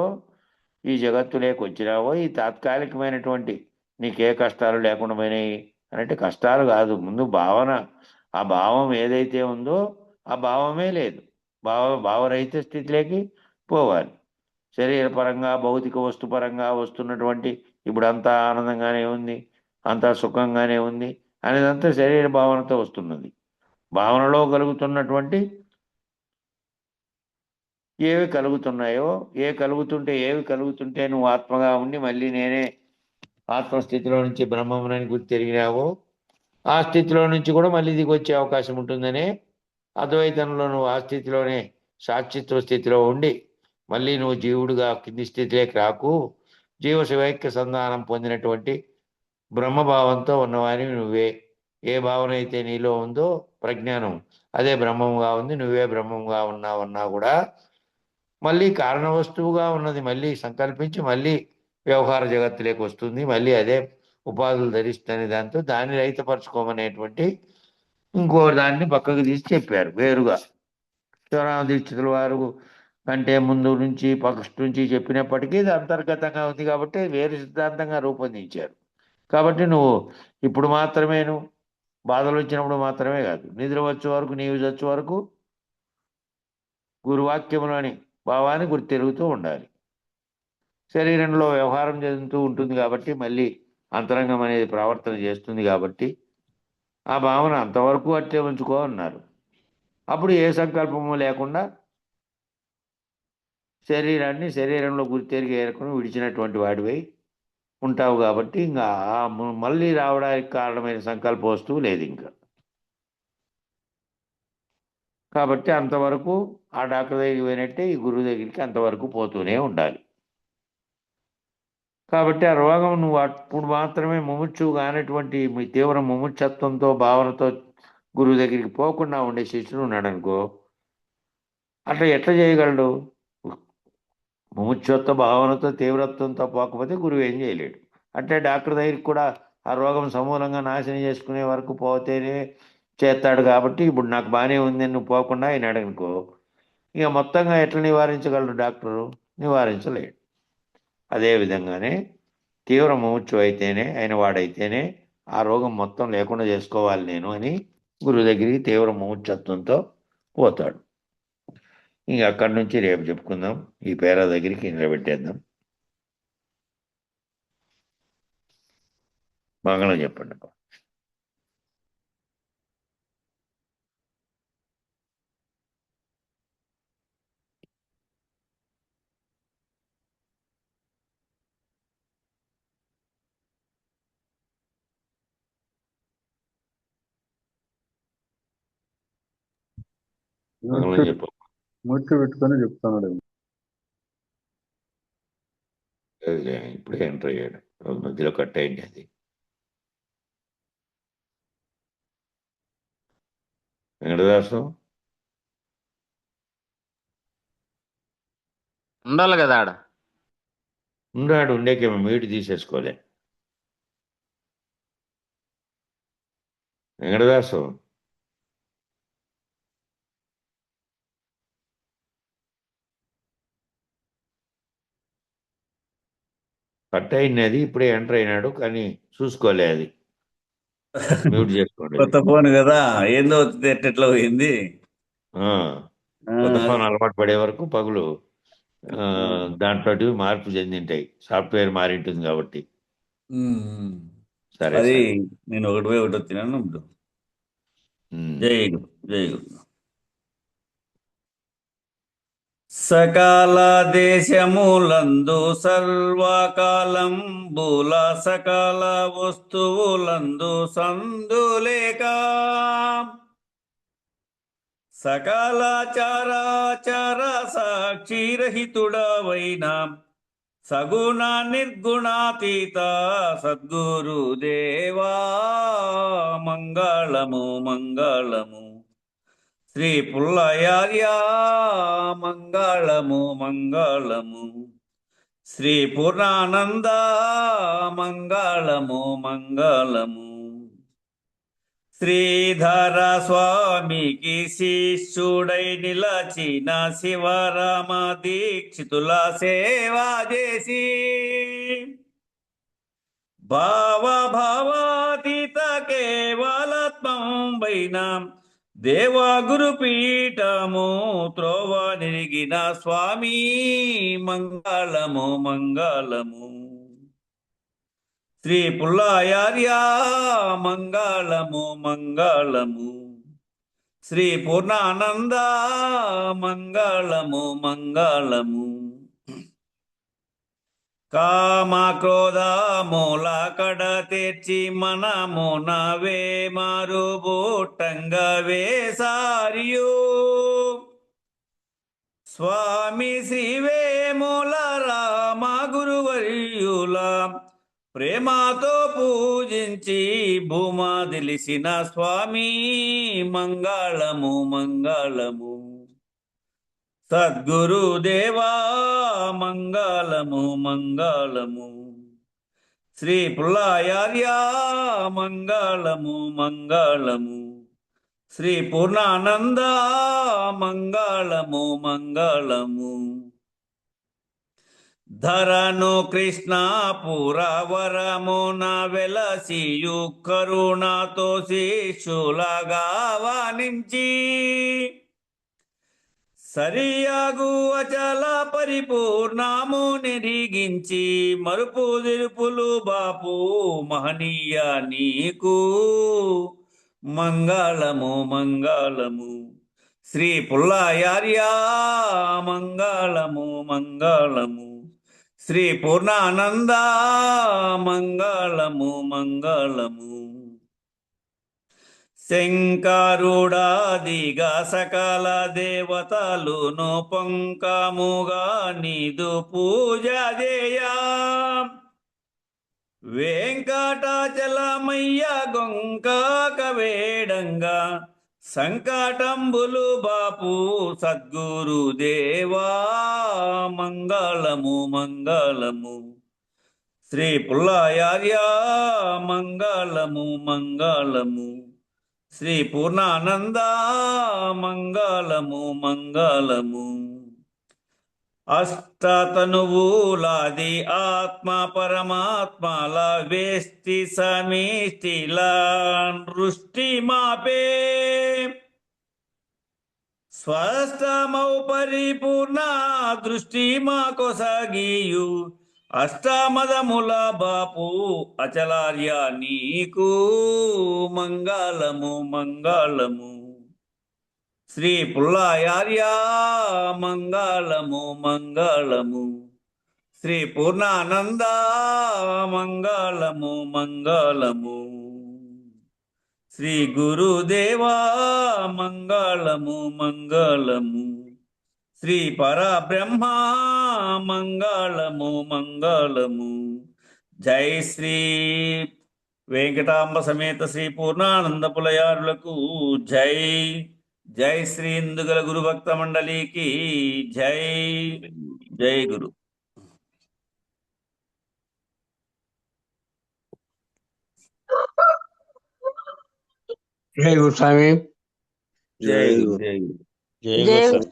ఈ జగత్తులోకి వచ్చినావో, ఈ తాత్కాలికమైనటువంటి నీకే కష్టాలు లేకుండా పోయినాయి అంటే కష్టాలు కాదు, ముందు భావన, ఆ భావం ఏదైతే ఉందో ఆ భావమే లేదు, భావరహిత స్థితిలోకి పోవాలి. శరీరపరంగా భౌతిక వస్తుపరంగా వస్తున్నటువంటి ఇప్పుడు అంతా ఆనందంగానే ఉంది, అంతా సుఖంగానే ఉంది అనేదంతా శరీర భావనతో వస్తున్నది. భావనలో కలుగుతున్నటువంటి ఏవి కలుగుతున్నాయో, ఏవి కలుగుతుంటే నువ్వు ఆత్మగా ఉండి మళ్ళీ నేనే ఆత్మస్థితిలో నుంచి బ్రహ్మమునని గుర్తెరిగినావో ఆ స్థితిలో నుంచి కూడా మళ్ళీ దిగి వచ్చే అవకాశం ఉంటుందనే అద్వైతంలో నువ్వు ఆ స్థితిలోనే సాక్షిత్వ స్థితిలో ఉండి మళ్ళీ నువ్వు జీవుడుగా కింది స్థితిలోకి రాకు, జీవ శివైక్య సంధానం పొందినటువంటి బ్రహ్మభావంతో ఉన్నవాని నువ్వే. ఏ భావన అయితే నీలో ఉందో ప్రజ్ఞానం అదే బ్రహ్మంగా ఉంది, నువ్వే బ్రహ్మంగా ఉన్నావన్నా కూడా మళ్ళీ కారణ వస్తువుగా ఉన్నది మళ్ళీ సంకల్పించి మళ్ళీ వ్యవహార జగత్తులోకి వస్తుంది, మళ్ళీ అదే ఉపాధులు ధరిస్తుంది. దాంతో దాన్ని రహితపరచుకోమనేటువంటి ఇంకో దాన్ని పక్కకు తీసి చెప్పారు వేరుగా. శివరామ దీక్షితుల వారు కంటే ముందు నుంచి ఫస్ట్ నుంచి చెప్పినప్పటికీ ఇది అంతర్గతంగా ఉంది కాబట్టి వేరు సిద్ధాంతంగా రూపొందించారు. కాబట్టి నువ్వు ఇప్పుడు మాత్రమే నువ్వు బాధలు వచ్చినప్పుడు మాత్రమే కాదు, నిద్ర వచ్చే వరకు నీవు వచ్చే వరకు గురువాక్యంలోని భావాన్ని గుర్తెరుగుతూ ఉండాలి. శరీరంలో వ్యవహారం చెందుతూ ఉంటుంది కాబట్టి మళ్ళీ అంతరంగం అనేది ప్రవర్తన చేస్తుంది కాబట్టి ఆ భావన అంతవరకు అట్టే ఉంచుకో అన్నారు. అప్పుడు ఏ సంకల్పము లేకుండా శరీరాన్ని శరీరంలో గుర్తెరిగి ఏరుకుని విడిచినటువంటి వాడివై ఉంటావు కాబట్టి ఇంకా మళ్ళీ రావడానికి కారణమైన సంకల్ప వస్తువు లేదు ఇంకా. కాబట్టి అంతవరకు ఆ డాక్టర్ దగ్గరికి పోయినట్టే ఈ గురువు దగ్గరికి అంతవరకు పోతూనే ఉండాలి. కాబట్టి ఆ రోగం నువ్వు అప్పుడు మాత్రమే ముముక్షువు కానటువంటి మీ తీవ్ర ముముక్షత్వంతో భావనతో గురువు దగ్గరికి పోకుండా ఉండే శిష్యుడు ఉన్నాడు అనుకో, అట్లా ఎట్లా చేయగలడు? ముముక్షత్వ భావనతో తీవ్రత్వంతో పోకపోతే గురువు ఏం చేయలేడు. అంటే డాక్టర్ దగ్గరికి కూడా ఆ రోగం సమూలంగా నాశనం చేసుకునే వరకు పోతేనే చేస్తాడు. కాబట్టి ఇప్పుడు నాకు బాగానే ఉంది నువ్వు పోకుండా అయినాడు అనుకో, ఇక మొత్తంగా ఎట్లా నివారించగలడు డాక్టరు? నివారించలేడు. అదేవిధంగానే తీవ్ర ముముక్షు అయితేనే అయిన వాడైతేనే ఆ రోగం మొత్తం లేకుండా చేసుకోవాలి నేను అని గురువు దగ్గరికి తీవ్ర ముముక్షత్వంతో పోతాడు. ఇంక అక్కడి నుంచి రేపు చెప్పుకుందాం. ఈ పేరా దగ్గరికి నిలబెట్టేద్దాం. మంగళం చెప్పండి. మంగళం చెప్పు. మూర్తి పెట్టుకొని చెప్తున్నాడు. ఇప్పుడే ఎంటర్ అయ్యాడు, మధ్యలో కట్ అయింది అది. వెంకటదాసు ఉండాలి కదా ఆడ. ఉన్నాడు, ఉండేకేమో మీటు తీసేసుకోలే. వెంకటదాసు కట్ అయింది అది, ఇప్పుడే ఎంటర్ అయినాడు కానీ చూసుకోలే అది. మ్యూట్ చేసుకోండి. కొత్త ఫోన్ కదా, ఏందో ఎట్లా పోయింది. కొత్త ఫోన్ అలవాటు పడే వరకు పగులు దాంట్లో మార్పు చెందింటాయి, సాఫ్ట్వేర్ మారింటుంది కాబట్టి. సరే అది సరే. నేను ఒకటి వచ్చినాను. జై గురు, జై గురు. సకాల దేశములందు సర్వకాలంబుల సకాల వస్తువులందు సందులేక సకాల చారాచర సాక్షిరహితుడవైన సగుణ నిర్గుణాతీత సద్గురుదేవా మంగళము మంగళము. శ్రీ పుల్లయార్య మంగళము మంగళము. శ్రీ పూర్ణానంద మంగళము మంగళము. శ్రీధర స్వామికి శిష్యుడై నిలచిన శివరామ దీక్షితుల సేవ చేసి భావ భావాతీత కేవలత్మం వైన దేవా గురుపీఠము త్రోవ నిరిగిన స్వామి మంగళము మంగళము. శ్రీ పుల్లాయార్య మంగళము మంగళము. శ్రీ పూర్ణానంద మంగళము మంగళము. కామ క్రోధ మూల కడ తెచ్చి మనమునవే మారుబూట్టంగవే సారియు. స్వామి శ్రీ వేముల రామ గురువర్యుల ప్రేమతో పూజించి భూమా తెలిసిన స్వామి మంగళము మంగళము. సద్గురుదేవా మంగళము మంగళము. శ్రీ పుల్లాయార్య మంగళము మంగళము. శ్రీ పూర్ణానంద మంగళము మంగళము. ధరను కృష్ణాపురవరమున వెలసియు కరుణతో శిష్యులగా వానించి సరియగు అచల పరిపూర్ణము నిరిగించి మరుపు దిరుపులు బాపు మహనీయ నీకు మంగళము మంగళము. శ్రీ పుల్లాయార్య మంగళము మంగళము. శ్రీ పూర్ణానంద మంగళము మంగళము. శంకరుడాదిగా సకల దేవతలును పొంకముగా నీదు పూజ చేయా. వెంకటాచలమయ్య గొంకాక వేడంగా సంకటంబులు బాపు సద్గురుదేవా మంగళము మంగళము. శ్రీ పుల్లాయార్య మంగళము మంగళము. శ్రీ పూర్ణానంద మంగళము మంగళము. అష్టతనువులాది ఆత్మ పరమాత్మల వేష్టి సమిష్టిల దృష్టి మాపే స్వష్టమౌ పరిపూర్ణ దృష్టి మా కొసగియు అష్టమదముల బాపు అచలార్య నీకు మంగళము మంగళము. శ్రీ పుల్లాయార్య మంగళము మంగళము. శ్రీ పూర్ణానంద మంగళము మంగళము. శ్రీ గురుదేవా మంగళము మంగళము. శ్రీ పరబ్రహ్మ మంగళము మంగళము. జై శ్రీ వెంకటాంబ సమేత శ్రీ పూర్ణానంద పులయారులకు జై. జై శ్రీ ఇందుగల గురు భక్త మండలికి జై. జై గురు. జై గురు స్వామి. జై గురు. జై గురు. జై గురుదేవ్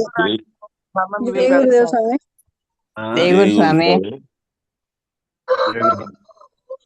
స్వామి. జై గురు స్వామి. జై గురు స్వామి.